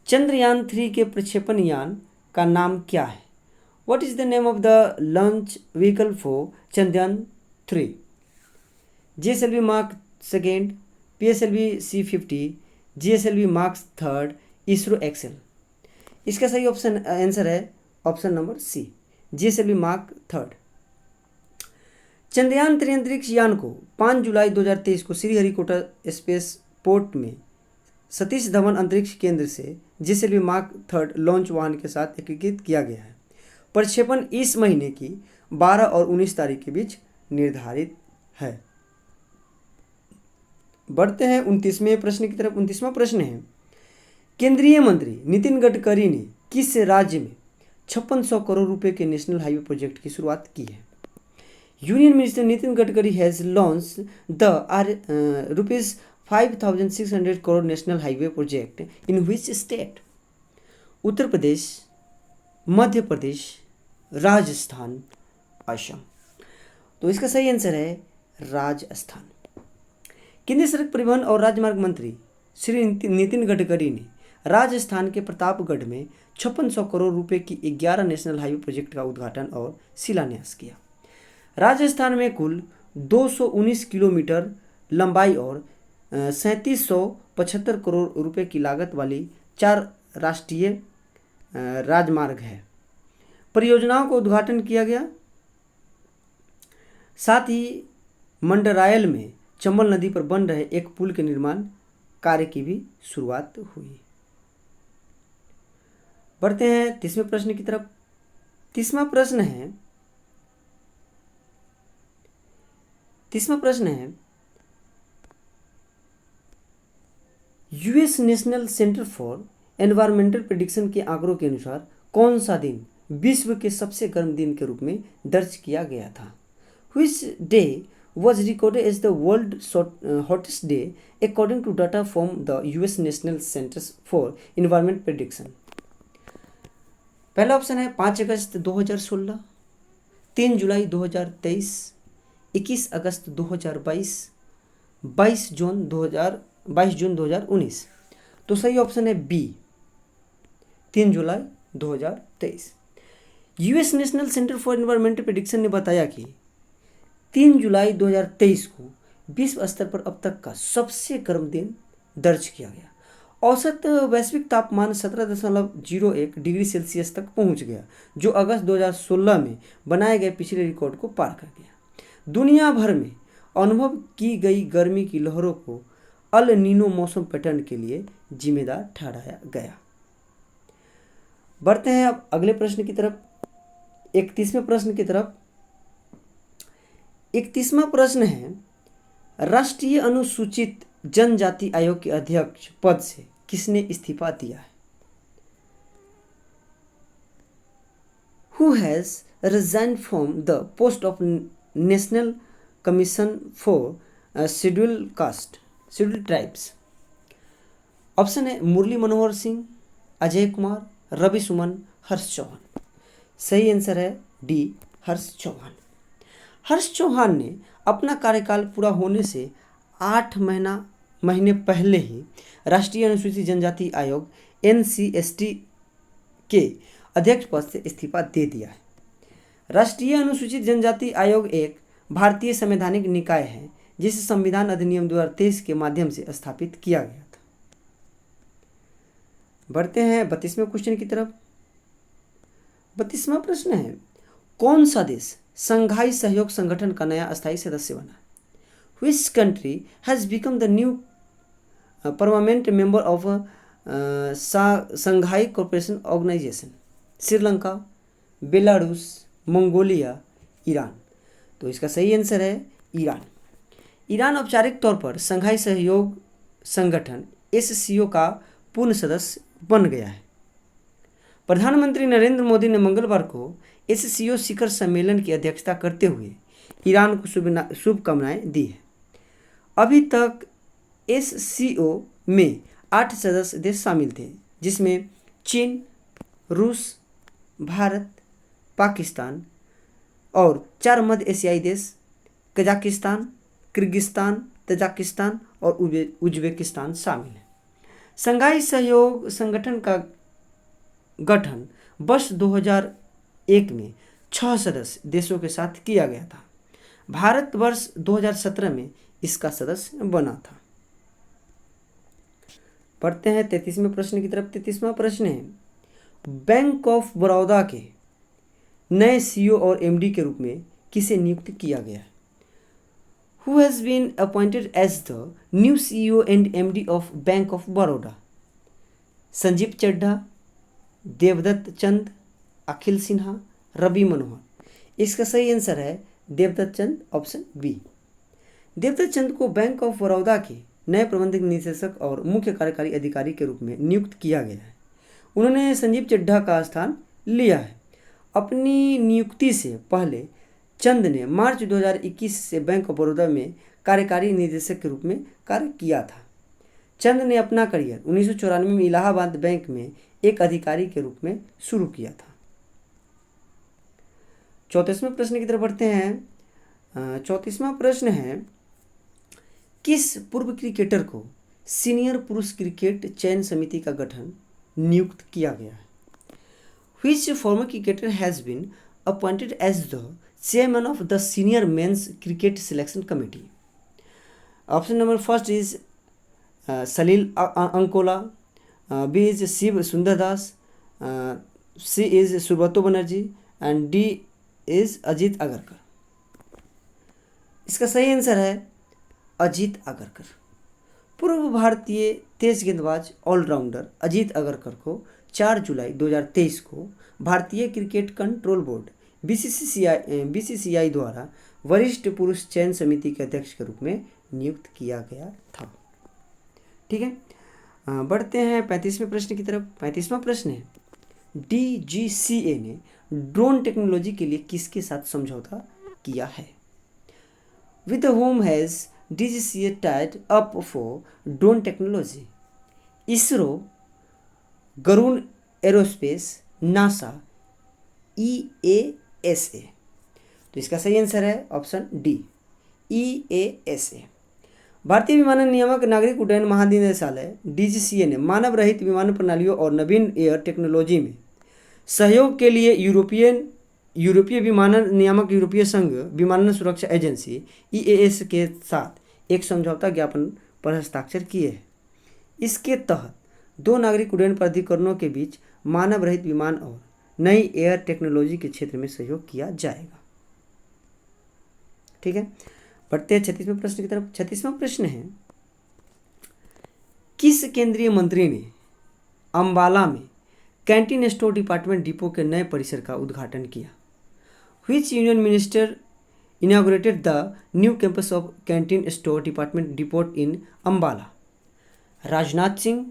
चंद्रयान 3 के प्रक्षेपण यान का नाम क्या है? What is the name of the launch vehicle for Chandrayaan 3? GSLV Mark 2, PSLV C-50, GSLV Mark 3, ISRO XL। इसका सही आंसर है option number C, GSLV Mark 3। Chandrayaan 3 अंतरिक्ष यान को 5 जुलाई 2023 को श्रीहरिकोटा स्पेस पोर्ट में सतीश धवन अंतरिक्ष केंद्र से GSLV Mark 3 लॉन्च वाहन के साथ एकीकृत किया गया है। प्रक्षेपण इस महीने की 12 और 19 तारीख के बीच निर्धारित है। बढ़ते हैं 29वें प्रश्न की तरफ। 29वां प्रश्न है, केंद्रीय मंत्री नितिन गडकरी ने किस राज्य में 5600 करोड़ रुपए के नेशनल हाईवे प्रोजेक्ट की शुरुआत की है? Union minister Nitin Gadkari has launch the rupees 5600 crore national highway project in which state? Uttar Pradesh, Madhya Pradesh, Rajasthan, Assam. तो इसका सही आंसर है राजस्थान। केंद्रीय सड़क परिवहन और राजमार्ग मंत्री श्री नितिन गडकरी ने राजस्थान के प्रतापगढ़ में 5600 करोड़ रुपए की 11 नेशनल हाईवे प्रोजेक्ट का उद्घाटन और शिलान्यास किया। राजस्थान में कुल 219 किलोमीटर लंबाई और 3775 करोड़ रुपए की लागत वाली 4 राष्ट्रीय राजमार्ग है। परियोजनाओं का उद्घाटन किया गया। साथ ही मंडरायल में चंबल नदी पर बन रहे एक पुल के निर्माण कार्य की भी शुरुआत हुई। बढ़ते हैं 30वें प्रश्न की तरफ। 30वां प्रश्न है US national centre for environmental prediction के आंकड़ों के अनुसार कौन सा दिन विश्व के सबसे गर्म दिन के रूप में दर्ज किया गया था? Which day was recorded as the world's hottest day according to data from the US National Centers for Environment Prediction? पहला ऑप्शन है 5 अगस्त 2016, 3 जुलाई 2023, 21 अगस्त 2022, 22 जून 2019। तो सही ऑप्शन है बी, 3 जुलाई 2023। US national centre for environmental prediction ने बताया कि 3 जुलाई 2023 को विश्व स्तर पर अब तक का सबसे गर्म दिन दर्ज किया गया। औसत वैश्विक तापमान 17.01 डिग्री सेल्सियस तक पहुंच गया, जो अगस्त 2016 में बनाए गए पिछले रिकॉर्ड को पार कर गया। दुनिया भर में अनुभव की गई गर्मी की लहरों को अल नीनो मौसम पैटर्न के लिए जिम्मेदार ठहराया गया। बढ़ते हैं अब अगले प्रश्न की तरफ, 31वें प्रश्न की तरफ। 31वां प्रश्न है, राष्ट्रीय अनुसूचित जनजाति आयोग के अध्यक्ष पद से किसने इस्तीफा दिया है? Who has resigned from the post of National Commission for Scheduled Tribes? Option है मुरली मनोहर सिंह, अजय कुमार, रवि सुमन, हर्ष चौहान। सही आंसर है डी, हर्ष चौहान। हर्ष चौहान ने अपना कार्यकाल पूरा होने से 8 महीने पहले ही राष्ट्रीय अनुसूचित जनजाति आयोग NCST के अध्यक्ष पद से इस्तीफा दे दिया है। राष्ट्रीय अनुसूचित जनजाति आयोग एक भारतीय संवैधानिक निकाय है जिसे संविधान अधिनियम 2023 के माध्यम से स्थापित किया गया था। बढ़ते हैं 32वें क्वेश्चन की तरफ। 32वां प्रश्न है, कौन सा देश संघाई सहयोग संगठन का नया अस्थायी सदस्य बना? Which country has become the new permanent member of Shanghai Cooperation Organization? Sri Lanka, Belarus, Mongolia, Iran. तो इसका सही आंसर है ईरान। ईरान औपचारिक तौर पर संघाई सहयोग संगठन SCO का पूर्ण सदस्य बन गया है। प्रधानमंत्री नरेंद्र मोदी ने मंगलवार को SCO शिखर सम्मेलन की अध्यक्षता करते हुए ईरान को शुभकामनाएं दी है। अभी तक SCO में 8 सदस्य देश शामिल थे, जिसमें चीन, रूस, भारत, पाकिस्तान और 4 मध्य एशियाई देश कजाकिस्तान, किर्गिस्तान, तजाकिस्तान और उज्बेकिस्तान शामिल हैं। संघाई सहयोग संगठन का गठन वर्ष 2001 में 6 सदस्य देशों के साथ किया गया था। भारत वर्ष 2017 में इसका सदस्य बना था। पढ़ते हैं 33वें प्रश्न की तरफ। 33वां प्रश्न है, बैंक ऑफ बड़ौदा के नए CEO और MD के रूप में किसे नियुक्त किया गया है? Who has been appointed as the new CEO and MD of Bank of Baroda? Sanjeev Chadha, Devdutt चंद, अखिल सिन्हा, रवि मनोहर। इसका सही आंसर है देवदत्त चंद, ऑप्शन बी। देवदत्त चंद को बैंक ऑफ बड़ौदा के नए प्रबंधक निदेशक और मुख्य कार्यकारी अधिकारी के रूप में नियुक्त किया गया है। उन्होंने संजीव चड्ढा का स्थान लिया है। अपनी नियुक्ति से पहले चंद ने मार्च 2021 से बैंक ऑफ बड़ौदा में कार्यकारी निदेशक के रूप में कार्य किया था। चंद ने अपना करियर 1994 में इलाहाबाद बैंक में एक अधिकारी के रूप में शुरू किया था। 34वें प्रश्न की तरफ बढ़ते हैं। 34वां प्रश्न है, किस पूर्व क्रिकेटर को सीनियर पुरुष क्रिकेट चयन समिति का गठन नियुक्त किया गया है? Which former cricketer has been appointed as the chairman of the senior men's cricket selection committee? Option number first is Salil Ankola, B is Shiv Sundardas, C is Surbato Banerjee and D is Ajit Agarkar. इसका सही answer है अजीत अगरकर। पूर्व भारतीय तेज गेंदबाज allrounder Ajit Agarkar को 4 जुलाई 2023 को भारतीय cricket control board BCCI द्वारा वरिष्ठ पुरुष चयन समिति के अध्यक्ष के रूप में नियुक्त किया गया था। ठीक है, बढ़ते हैं 35वें प्रश्न की तरफ। 35वां प्रश्न है, डीजीसीए ने ड्रोन टेक्नोलॉजी के लिए किसके साथ समझौता किया है? With whom has DGCA tied up for drone technology? ISRO, Garuda aerospace, NASA, EASA। तो इसका सही आंसर है ऑप्शन डी, EASA। भारतीय विमानन नियामक नागरिक उड्डयन महानिदेशालय डीजीसीए ने मानव रहित विमान प्रणालियों और नवीन एयर टेक्नोलॉजी में सहयोग के लिए यूरोपीय विमानन नियामक, यूरोपीय संघ विमानन सुरक्षा एजेंसी EAS के साथ एक समझौता ज्ञापन पर हस्ताक्षर किए हैं। इसके तहत 2 नागरिक उड्डयन प्राधिकरणों के बीच मानव रहित विमान और नई एयर टेक्नोलॉजी के क्षेत्र में सहयोग किया जाएगा। ठीक है, बढ़ते हैं 36वें प्रश्न की तरफ। 36वां प्रश्न है, किस केंद्रीय मंत्री ने अंबाला में कैंटीन स्टोर डिपार्टमेंट डिपो के नए परिसर का उद्घाटन किया? Which union minister inaugurated the new campus of canteen store department depot in Ambala? Rajnath Singh,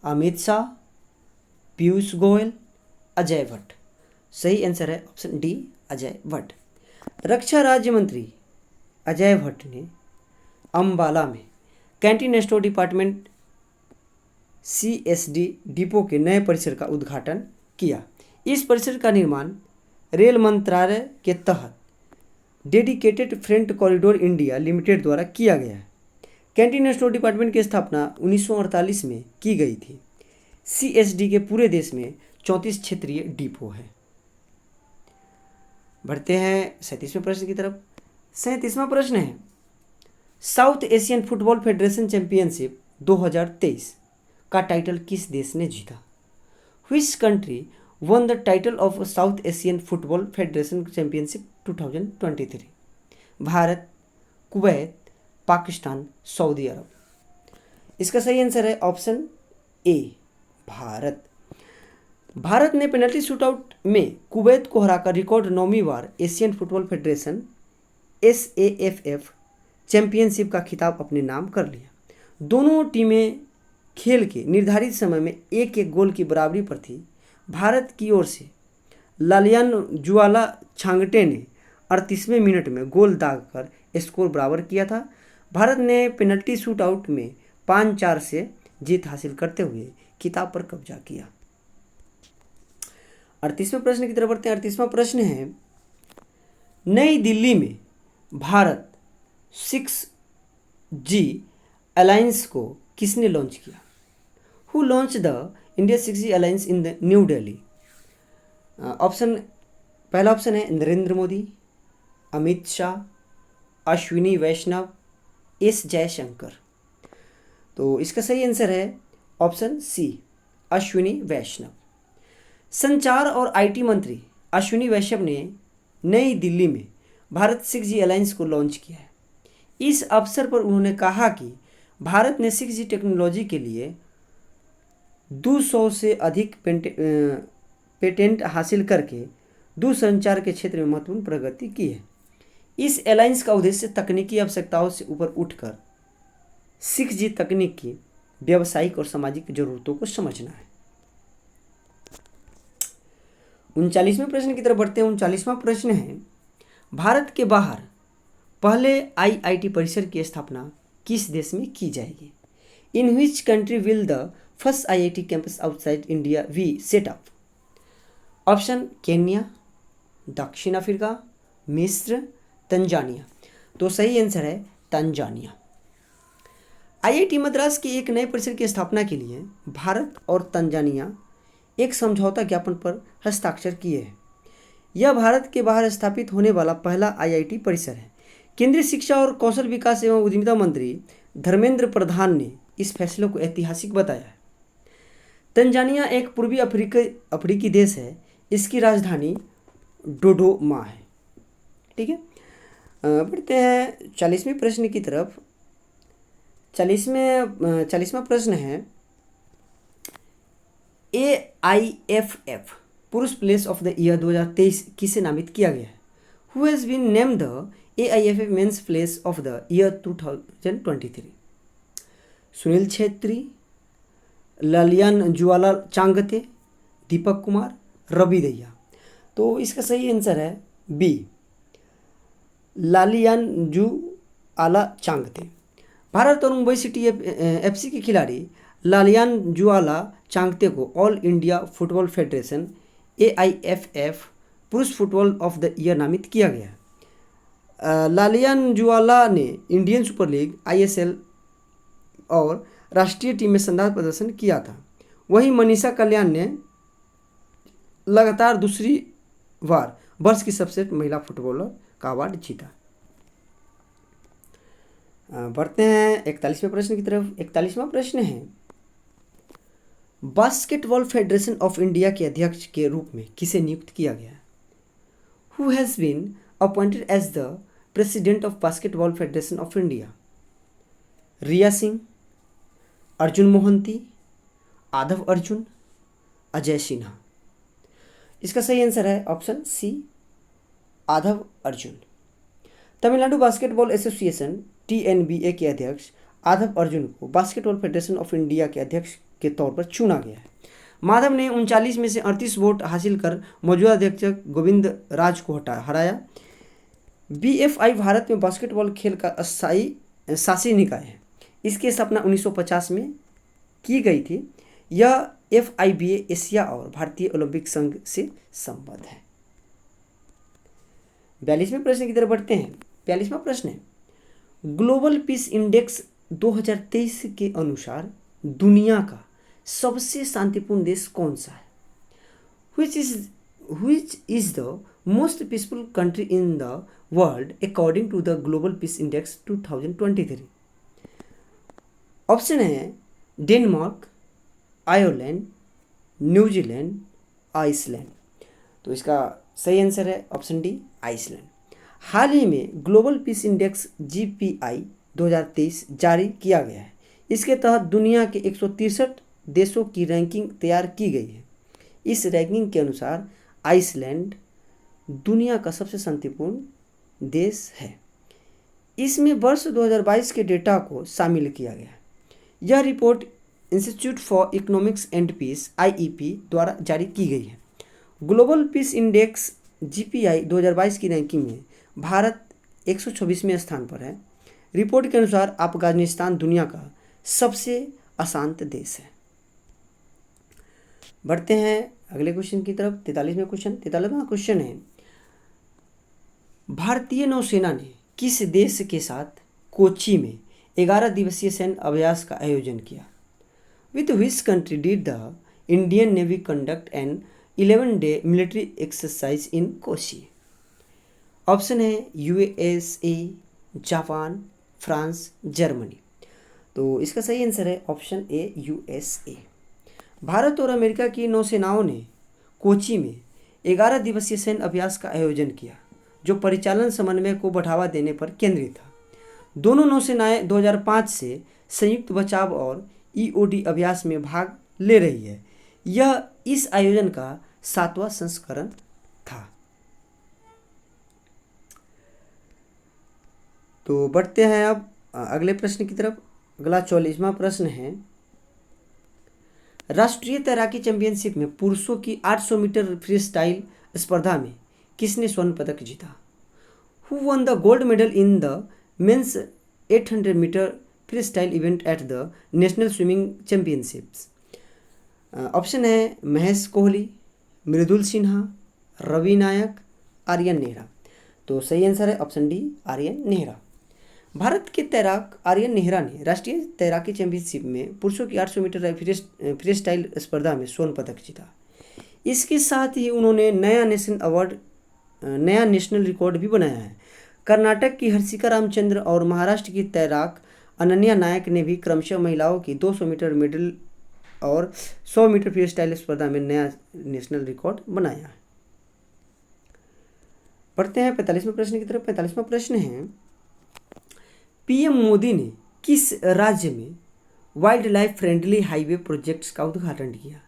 Amit Shah, Piyush Goyal, Ajay Bhatt. सही आंसर है ऑप्शन डी, अजय भट्ट। रक्षा राज्य मंत्री अजय भट्ट ने अंबाला में canteen store department CSD depot के नए परिसर का उद्घाटन किया। इस परिसर का निर्माण रेल मंत्रालय के तहत dedicated freight corridor India limited द्वारा किया गया है। कैंटीन स्टोर डिपार्टमेंट की स्थापना 1948 में की गई थी। CSD के पूरे देश में 34 क्षेत्रीय डिपो हैं। बढ़ते हैं 37वें प्रश्न की तरफ। 37वां प्रश्न है, south Asian football federation championship 2023 का टाइटल किस देश ने जीता? Which country won the title of South Asian Football Federation Championship 2023? Bharat, Kuwait, Pakistan, Saudi Arab. इसका सही आंसर है ऑप्शन ए, भारत। भारत ने पेनल्टी शूटआउट में कुवैत को हराकर रिकॉर्ड 9वीं बार Asian football federation SAFF championship का खिताब अपने नाम कर लिया। दोनों टीमें खेल के निर्धारित समय में 1-1 गोल की बराबरी पर थी। भारत की ओर से लालियान जुआला छांगटे ने 38वें मिनट में गोल दागकर स्कोर बराबर किया था। भारत ने पेनल्टी शूटआउट में 5-4 से जीत हासिल करते हुए खिताब पर कब्जा किया। 38वें प्रश्न की तरफ बढ़ते हैं। 38वां प्रश्न है, नई दिल्ली में भारत 6G अलायंस को किसने लॉन्च किया? Who launch the India 6G alliance in the new Delhi? पहला ऑप्शन है नरेंद्र मोदी, अमित शाह, अश्विनी वैष्णव, S जयशंकर। तो इसका सही आंसर है ऑप्शन सी, अश्विनी वैष्णव। संचार और IT मंत्री अश्विनी वैष्णव ने नई दिल्ली में भारत 6G अलायंस को लॉन्च किया है। इस अवसर पर उन्होंने कहा कि भारत ने 6G टेक्नोलॉजी के लिए 200 से अधिक पेटेंट हासिल करके दूरसंचार के क्षेत्र में महत्वपूर्ण प्रगति की है। इस अलायंस का उद्देश्य तकनीकी आवश्यकताओं से ऊपर उठकर 6G तकनीक की व्यावसायिक और सामाजिक जरूरतों को समझना है। 39वें प्रश्न की तरफ बढ़ते हैं। 39वां प्रश्न है, भारत के बाहर पहले IIT परिसर की स्थापना किस देश में की जाएगी? In which country will the first IIT campus outside India be set up? Option Kenya, दक्षिण अफ्रीका, मिस्र, तंजानिया। तो सही आंसर है तंजानिया। IIT मद्रास के एक नए परिसर की स्थापना के लिए भारत और तंजानिया एक समझौता ज्ञापन पर हस्ताक्षर किए हैं। यह भारत के बाहर स्थापित होने वाला पहला IIT परिसर है। केंद्रीय शिक्षा और कौशल विकास एवं उद्यमिता मंत्री धर्मेंद्र प्रधान ने इस फैसले को ऐतिहासिक बताया है। तंजानिया एक पूर्वी अफ्रीकी देश है। इसकी राजधानी डोडोमा है। ठीक है, बढ़ते हैं 40वें प्रश्न की तरफ। 40वां प्रश्न है, AIFF पुरुष प्लेस ऑफ द ईयर 2023 किसे नामित किया गया है? Who has been named the AIFF men's player of the year 2023? Sunil Chhetri, Lallianzuala Chhangte, Deepak Kumar, Ravi Dahiya. तो इसका सही आंसर है बी, लालियान जुआला चांगते। भारत और मुंबई सिटी FC के खिलाड़ी लालियान जुआला चांगते को all India football federation AIFF पुरुष फुटबॉल ऑफ द ईयर नामित किया गया है। लालियान जुआला ने इंडियन सुपर लीग ISL और राष्ट्रीय टीम में शानदार प्रदर्शन किया था। वहीं मनीषा कल्याण ने लगातार दूसरी बार वर्ष की सबसे महिला फुटबॉलर का अवार्ड जीता। बढ़ते हैं 41वें प्रश्न की तरफ। 41वां प्रश्न है, बास्केटबॉल फेडरेशन ऑफ इंडिया के अध्यक्ष के रूप में किसे नियुक्त किया गया? Who has been appointed as the president of basketball federation of India? Riya Singh, Arjun Mohanty, Aadhav Arjun, Ajay Sinha. इसका सही आंसर है option C, Aadhav Arjun. Tamil Nadu basketball association TNBA के अध्यक्ष आदव अर्जुन को बास्केटबॉल फेडरेशन ऑफ इंडिया के अध्यक्ष के तौर पर चुना गया है। माधव ने 39 में से 38 वोट हासिल कर मौजूदा अध्यक्ष गोविंद राज को हराया। BFI भारत में बास्केटबॉल खेल का अस्थायी शासी निकाय है। इसकी स्थापना 1950 में की गई थी। यह FIBA एशिया और भारतीय ओलंपिक संघ से संबद्ध है। 42वें प्रश्न की तरफ बढ़ते हैं। 42वां प्रश्न है, ग्लोबल पीस इंडेक्स 2023 के अनुसार दुनिया का सबसे शांतिपूर्ण देश कौन सा है? Which is the most peaceful country in the world according to the Global Peace Index 2023? Option है डेनमार्क, आयरलैंड, न्यूजीलैंड, आइसलैंड। तो इसका सही आंसर है ऑप्शन डी, आइसलैंड। हाल ही में ग्लोबल पीस इंडेक्स GPI 2023 जारी किया गया है। इसके तहत दुनिया के 163 देशों की रैंकिंग तैयार की गई है। इस रैंकिंग के अनुसार आइसलैंड दुनिया का सबसे शांतिपूर्ण देश है। इसमें वर्ष 2022 के डेटा को शामिल किया गया है। यह report institute for economics and peace IEP द्वारा जारी की गई है। ग्लोबल पीस इंडेक्स GPI 2022 की रैंकिंग में भारत 126वें स्थान पर है। रिपोर्ट के अनुसार अफगानिस्तान दुनिया का सबसे अशांत देश है। बढ़ते हैं अगले क्वेश्चन की तरफ। 43वां क्वेश्चन है, भारतीय नौसेना ने किस देश के साथ कोच्चि में 11 दिवसीय सैन्य अभ्यास का आयोजन किया? With which country did the Indian navy conduct an 11-day military exercise in Kochi? Option है USA, जापान, फ्रांस, जर्मनी। तो इसका सही आंसर है ऑप्शन ए, USA। भारत और अमेरिका की नौसेनाओं ने कोच्चि में 11 दिवसीय सैन्य अभ्यास का आयोजन किया, जो परिचालन समन्वय को बढ़ावा देने पर केंद्रित था। दोनों नौसेनाएं 2005 से संयुक्त बचाव और EOD अभ्यास में भाग ले रही है। यह इस आयोजन का 7वां संस्करण था। तो बढ़ते हैं अब अगले प्रश्न की तरफ। अगला 44वां प्रश्न है, राष्ट्रीय तैराकी चैंपियनशिप में पुरुषों की 800 मीटर फ्री स्टाइल स्पर्धा में किसने स्वर्ण पदक जीता? Who won the gold medal in the men's 800 metre freestyle event at the national swimming championships? Option है महेश कोहली, मृदुल सिन्हा, रवि नायक, आर्यन नेहरा। तो सही आंसर है ऑप्शन डी, आर्यन नेहरा। भारत के तैराक आर्यन नेहरा ने राष्ट्रीय तैराकी चैंपियनशिप में पुरुषों की 800 मीटर फ्री स्टाइल स्पर्धा में स्वर्ण पदक जीता। इसके साथ ही उन्होंने नया नेशनल रिकॉर्ड भी बनाया है। कर्नाटक की हर्षिका रामचंद्र और महाराष्ट्र की तैराक अनन्या नायक ने भी क्रमशः महिलाओं की 200 मीटर मेडल और 100 मीटर फ्री स्टाइल स्पर्धा में नया नेशनल रिकॉर्ड बनाया है। पढ़ते हैं 45वें प्रश्न की तरफ। 45वां प्रश्न है, पीएम मोदी ने किस राज्य में wild life friendly highway projects का उद्घाटन किया?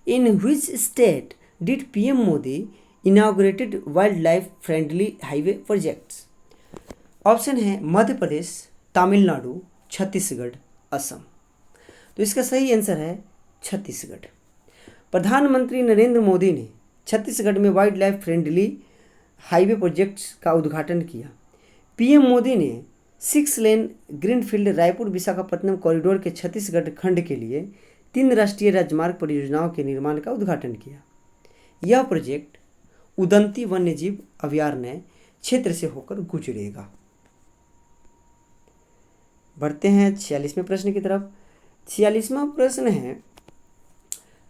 In which state did PM Modi inaugurated wild life friendly highway projects? Option है मध्य प्रदेश, तमिलनाडु, छत्तीसगढ़, असम। तो इसका सही आंसर है छत्तीसगढ़। प्रधानमंत्री नरेंद्र मोदी ने छत्तीसगढ़ में wild life friendly highway projects का उद्घाटन किया। पीएम मोदी ने 6 lane greenfield Raipur Visakhapatnam corridor के छत्तीसगढ़ खंड के लिए 3 राष्ट्रीय राजमार्ग परियोजनाओं के निर्माण का उद्घाटन किया। यह प्रोजेक्ट उदंती वन्यजीव अभयारण्य क्षेत्र से होकर गुजरेगा। बढ़ते हैं 46वें प्रश्न की तरफ। 46वां प्रश्न है,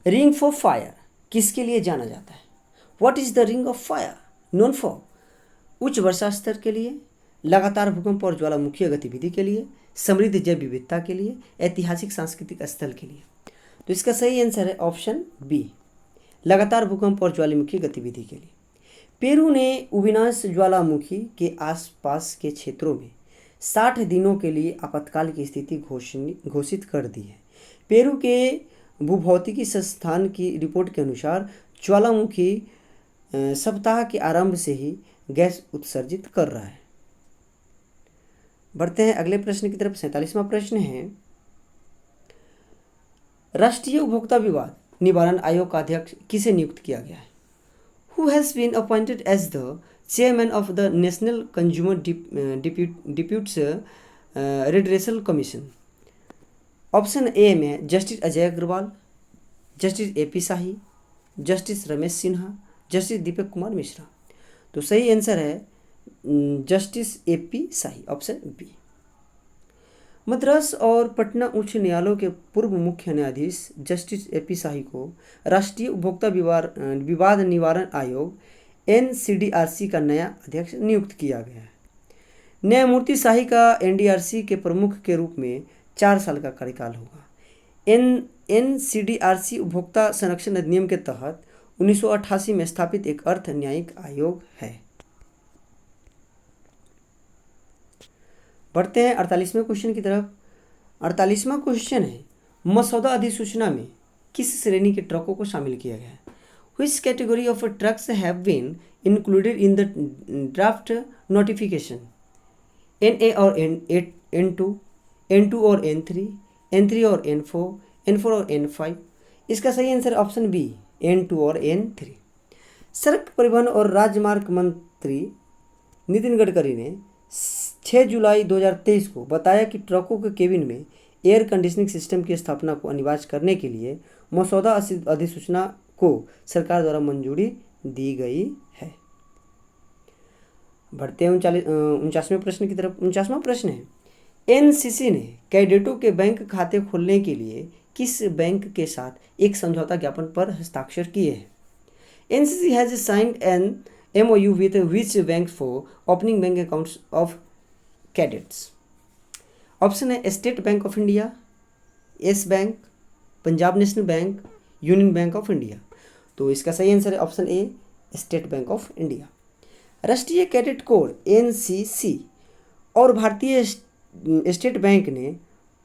रिंग ऑफ फायर किसके लिए जाना जाता है? What is the ring of fire known for? उच्च वर्षा स्तर के लिए, लगातार भूकंप और ज्वालामुखीय गतिविधि के लिए, समृद्ध जैव विविधता के लिए, ऐतिहासिक सांस्कृतिक स्थल के लिए। तो इसका सही आंसर है ऑप्शन बी, लगातार भूकंप और ज्वालामुखीय गतिविधि के लिए। पेरू ने उबिनास ज्वालामुखी के आसपास के क्षेत्रों में 60 दिनों के लिए आपातकाल की स्थिति घोषित कर दी है। पेरू के भूभौतिकी संस्थान की रिपोर्ट के अनुसार ज्वालामुखी सप्ताह के आरंभ से ही गैस उत्सर्जित कर रहा है। बढ़ते हैं अगले प्रश्न की तरफ। 47वां प्रश्न है, राष्ट्रीय उपभोक्ता विवाद निवारण आयोग का अध्यक्ष किसे नियुक्त किया गया है? Who has been appointed as the chairman of the national consumer disputes redressal commission? Option A में justice Ajay Agarwal, justice AP Shahi, justice Ramesh Sinha, justice Deepak Kumar Mishra. तो सही आंसर है justice AP Shahi, option B. Madras और पटना उच्च न्यायालयों के पूर्व मुख्य न्यायाधीश जस्टिस AP शाही को राष्ट्रीय उपभोक्ता विवाद निवारण आयोग NCDRC का नया अध्यक्ष नियुक्त किया गया है। न्यायमूर्ति शाही का NDRC के प्रमुख के रूप में 4 साल का कार्यकाल होगा। NCDRC उपभोक्ता संरक्षण अधिनियम के तहत 1988 में स्थापित एक अर्ध न्यायिक आयोग है। बढ़ते हैं 48वें क्वेश्चन की तरफ। 48वां क्वेश्चन है, मसौदा अधिसूचना में किस श्रेणी के ट्रकों को शामिल किया गया है? Which category of trucks have been included in the draft notification? NA और N2, N2 और N3, N3 और N4, N4 और N5। इसका सही आंसर ऑप्शन बी, N2 और N3। सड़क परिवहन और राजमार्ग मंत्री नितिन गडकरी ने 6 जुलाई 2023 को बताया कि ट्रकों के केबिन में एयर कंडीशनिंग सिस्टम की स्थापना को अनिवार्य करने के लिए मसौदा अधिसूचना को सरकार द्वारा मंजूरी दी गई है। बढ़ते हैं 49वें प्रश्न की तरफ। 49वां प्रश्न है, NCC ने कैडेटों के बैंक खाते खोलने के लिए किस बैंक के साथ एक समझौता ज्ञापन पर हस्ताक्षर किए हैं? NCC has signed an MOU with which bank for opening bank accounts of cadets? Option है state bank of India, yes bank, Punjab national bank, union bank of India. तो इसका सही आंसर है option A, state bank of India. राष्ट्रीय cadet कोड NCC और भारतीय state bank ने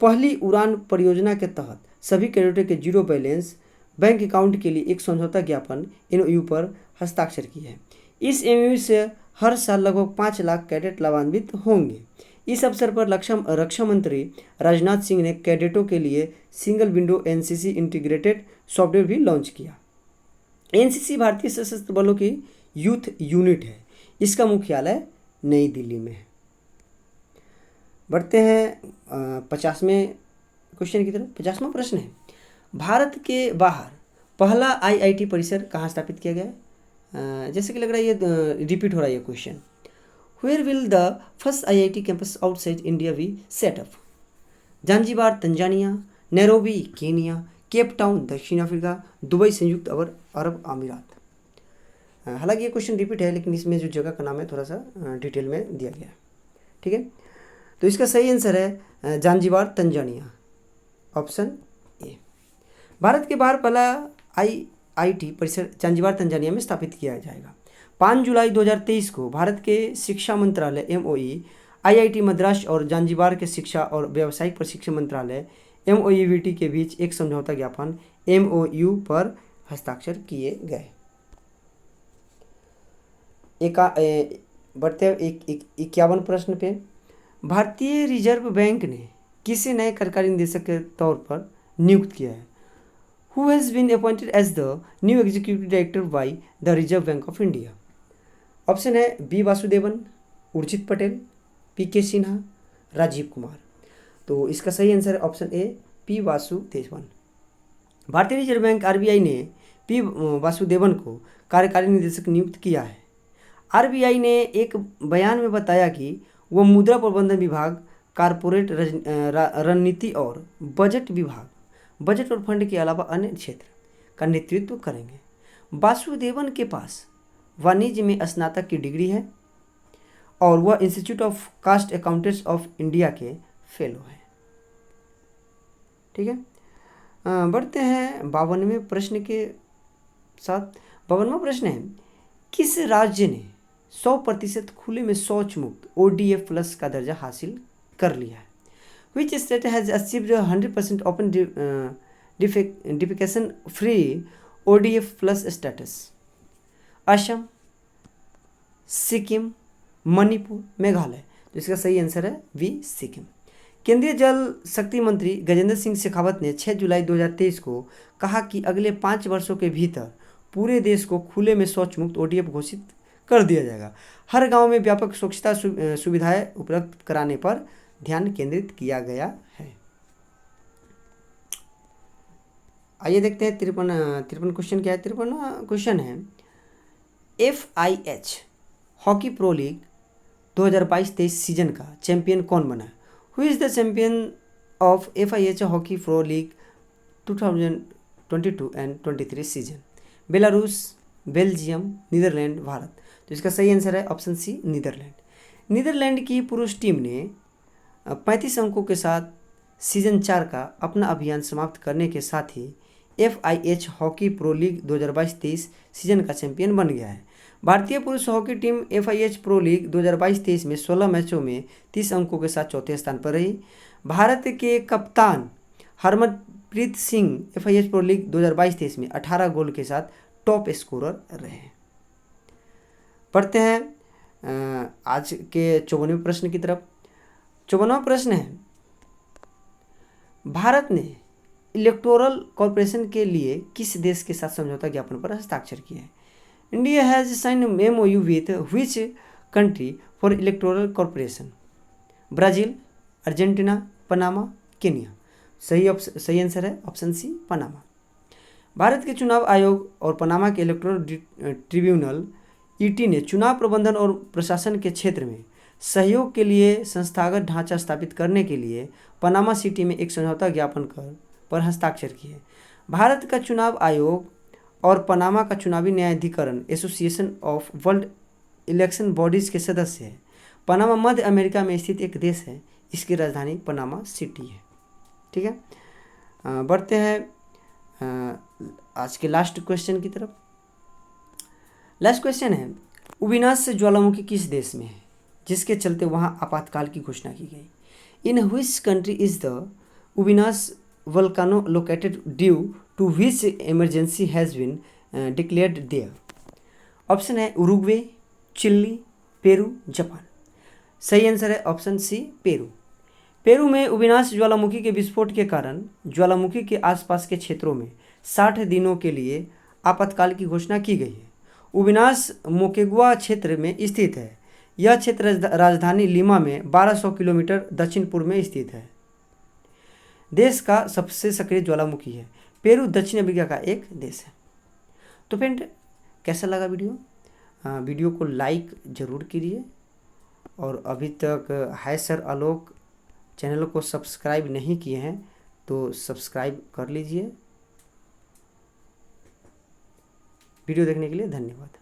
पहली उड़ान परियोजना के तहत सभी कैडेटों के जीरो बैलेंस बैंक अकाउंट के लिए एक समझौता ज्ञापन MOU पर हस्ताक्षर किए हैं। इस MOU से हर साल लगभग 5 लाख कैडेट लाभान्वित होंगे। इस अवसर पर रक्षा मंत्री राजनाथ सिंह ने कैडेटों के लिए single window NCC integrated software भी लॉन्च किया। एनसीसी भारतीय सशस्त्र बलों की यूथ यूनिट है। इसका मुख्यालय नई दिल्ली में है। बढ़ते हैं 50वें क्वेश्चन की तरफ। 50वां प्रश्न है, भारत के बाहर पहला आईआईटी परिसर कहाँ स्थापित किया गया है? जैसे कि लग रहा है ये रिपीट हो रहा है ये question. Where will the first IIT campus outside India be set up? Zanzibar Tanzania, Nairobi Kenya, Cape Town दक्षिण अफ्रीका, दुबई संयुक्त अरब अमीरात। हालांकि ये क्वेश्चन रिपीट है, लेकिन इसमें जो जगह का नाम है थोड़ा सा डिटेल में दिया गया है। ठीक है, तो इसका सही आंसर है जांजिबार तंजानिया, ऑप्शन ए। भारत के बाहर पहला आईआईटी परिसर जांजिबार तंजानिया में स्थापित किया जाएगा। 5 जुलाई 2023 को भारत के शिक्षा मंत्रालय MOE, आईआईटी मद्रास और जांजिबार के शिक्षा और व्यावसायिक प्रशिक्षण मंत्रालय MOEVT के बीच एक समझौता ज्ञापन MOU पर हस्ताक्षर किए गए। बढ़ते 51 प्रश्न पे। भारतीय रिजर्व बैंक ने किसे नए कार्यकारी निदेशक के तौर पर नियुक्त किया है? Who has been appointed as the new executive director by the Reserve Bank of India? Option है बी वासुदेवन, उर्जित पटेल, PK सिन्हा, राजीव कुमार। तो इसका सही आंसर है ऑप्शन ए, पी वासुदेवन। भारतीय रिजर्व बैंक RBI ने पी वासुदेवन को कार्यकारी निदेशक नियुक्त किया है। RBI ने एक बयान में बताया कि वह मुद्रा प्रबंधन विभाग, कारपोरेट रणनीति और बजट विभाग, बजट और फंड के अलावा अन्य क्षेत्र का नेतृत्व करेंगे। वासुदेवन के पास वाणिज्य में स्नातक की डिग्री है और वह institute of cost accountants of India के फेलो हैं। ठीक है, बढ़ते हैं 52वें प्रश्न के साथ। 52वां प्रश्न है, किस राज्य ने 100% खुले में शौच मुक्त ODF+ का दर्जा हासिल कर लिया है? Which state has achieved 100% open defecation free ODF+ status? Assam, Sikkim, Manipur, Meghalaya. तो इसका सही आंसर है बी, सिक्किम। केंद्रीय जल शक्ति मंत्री गजेंद्र सिंह शेखावत ने 6 जुलाई 2023 को कहा कि अगले 5 वर्षों के भीतर पूरे देश को खुले में शौच मुक्त ODF घोषित कर दिया जाएगा। हर गांव में व्यापक स्वच्छता सुविधाएं उपलब्ध कराने पर ध्यान केंद्रित किया गया है। आइए देखते हैं 53 क्वेश्चन क्या है। 53वां क्वेश्चन है, FIH hockey pro league 2022-23 season का चैंपियन कौन बना? Who is the champion of FIH hockey pro league 2022 and 23 season? Belarus, Belgium, Netherland, Bharat. तो इसका सही आंसर है ऑप्शन सी, नीदरलैंड। नीदरलैंड की पुरुष टीम ने 35 अंकों के साथ सीजन 4 का अपना अभियान समाप्त करने के साथ ही FIH hockey pro league 2022-23 season का चैंपियन बन गया है। भारतीय पुरुष hockey team FIH pro league 2022-23 में 16 मैचों में 30 अंकों के साथ चौथे स्थान पर रही। भारत के कप्तान Harmanpreet Singh FIH pro league 2022-23 में 18 गोल के साथ टॉप स्कोरर रहे। पढ़ते हैं आज के 54वें प्रश्न की तरफ। 54वां प्रश्न है, भारत ने इलेक्टोरल कॉर्पोरेशन के लिए किस देश के साथ समझौता ज्ञापन पर हस्ताक्षर किए हैं? India has sign MOU with which country for electoral corporation? Brazil, Argentina, Panama, Kenya. सही आंसर है ऑप्शन सी, पनामा। भारत के चुनाव आयोग और पनामा के इलेक्टोरल ट्रिब्यूनल ET ने चुनाव प्रबंधन और प्रशासन के क्षेत्र में सहयोग के लिए संस्थागत ढांचा स्थापित करने के लिए पनामा सिटी में एक समझौता ज्ञापन पर हस्ताक्षर किए। भारत का चुनाव आयोग और पनामा का चुनावी न्यायाधिकरण association of world election bodies के सदस्य हैं। पनामा मध्य अमेरिका में स्थित एक देश है। इसकी राजधानी पनामा सिटी है। ठीक है, बढ़ते हैं आज के लास्ट क्वेश्चन की तरफ। लास्ट क्वेश्चन है, उबिनास ज्वालामुखी किस देश में है जिसके चलते वहाँ आपातकाल की घोषणा की गई? In which country is the Ubinas volcano located due to which emergency has been declared there? Option है उरुग्वे, चिली, पेरू, जापान। सही आंसर है ऑप्शन सी पेरू। पेरू में अविनाश ज्वालामुखी के विस्फोट के कारण ज्वालामुखी के आसपास के क्षेत्रों में 60 दिनों के लिए आपातकाल की घोषणा की गई है। अविनाश मोकेगुआ क्षेत्र में स्थित है। यह क्षेत्र राजधानी लीमा में 1200 किलोमीटर दक्षिण पूर्व में स्थित है। देश का सबसे सक्रिय ज्वालामुखी है। पेरू दक्षिण अमेरिका का एक देश है। तो फ्रेंड, कैसा लगा वीडियो? वीडियो को लाइक ज़रूर कीजिए और अभी तक हाय सर आलोक चैनल को सब्सक्राइब नहीं किए हैं तो सब्सक्राइब कर लीजिए। वीडियो देखने के लिए धन्यवाद।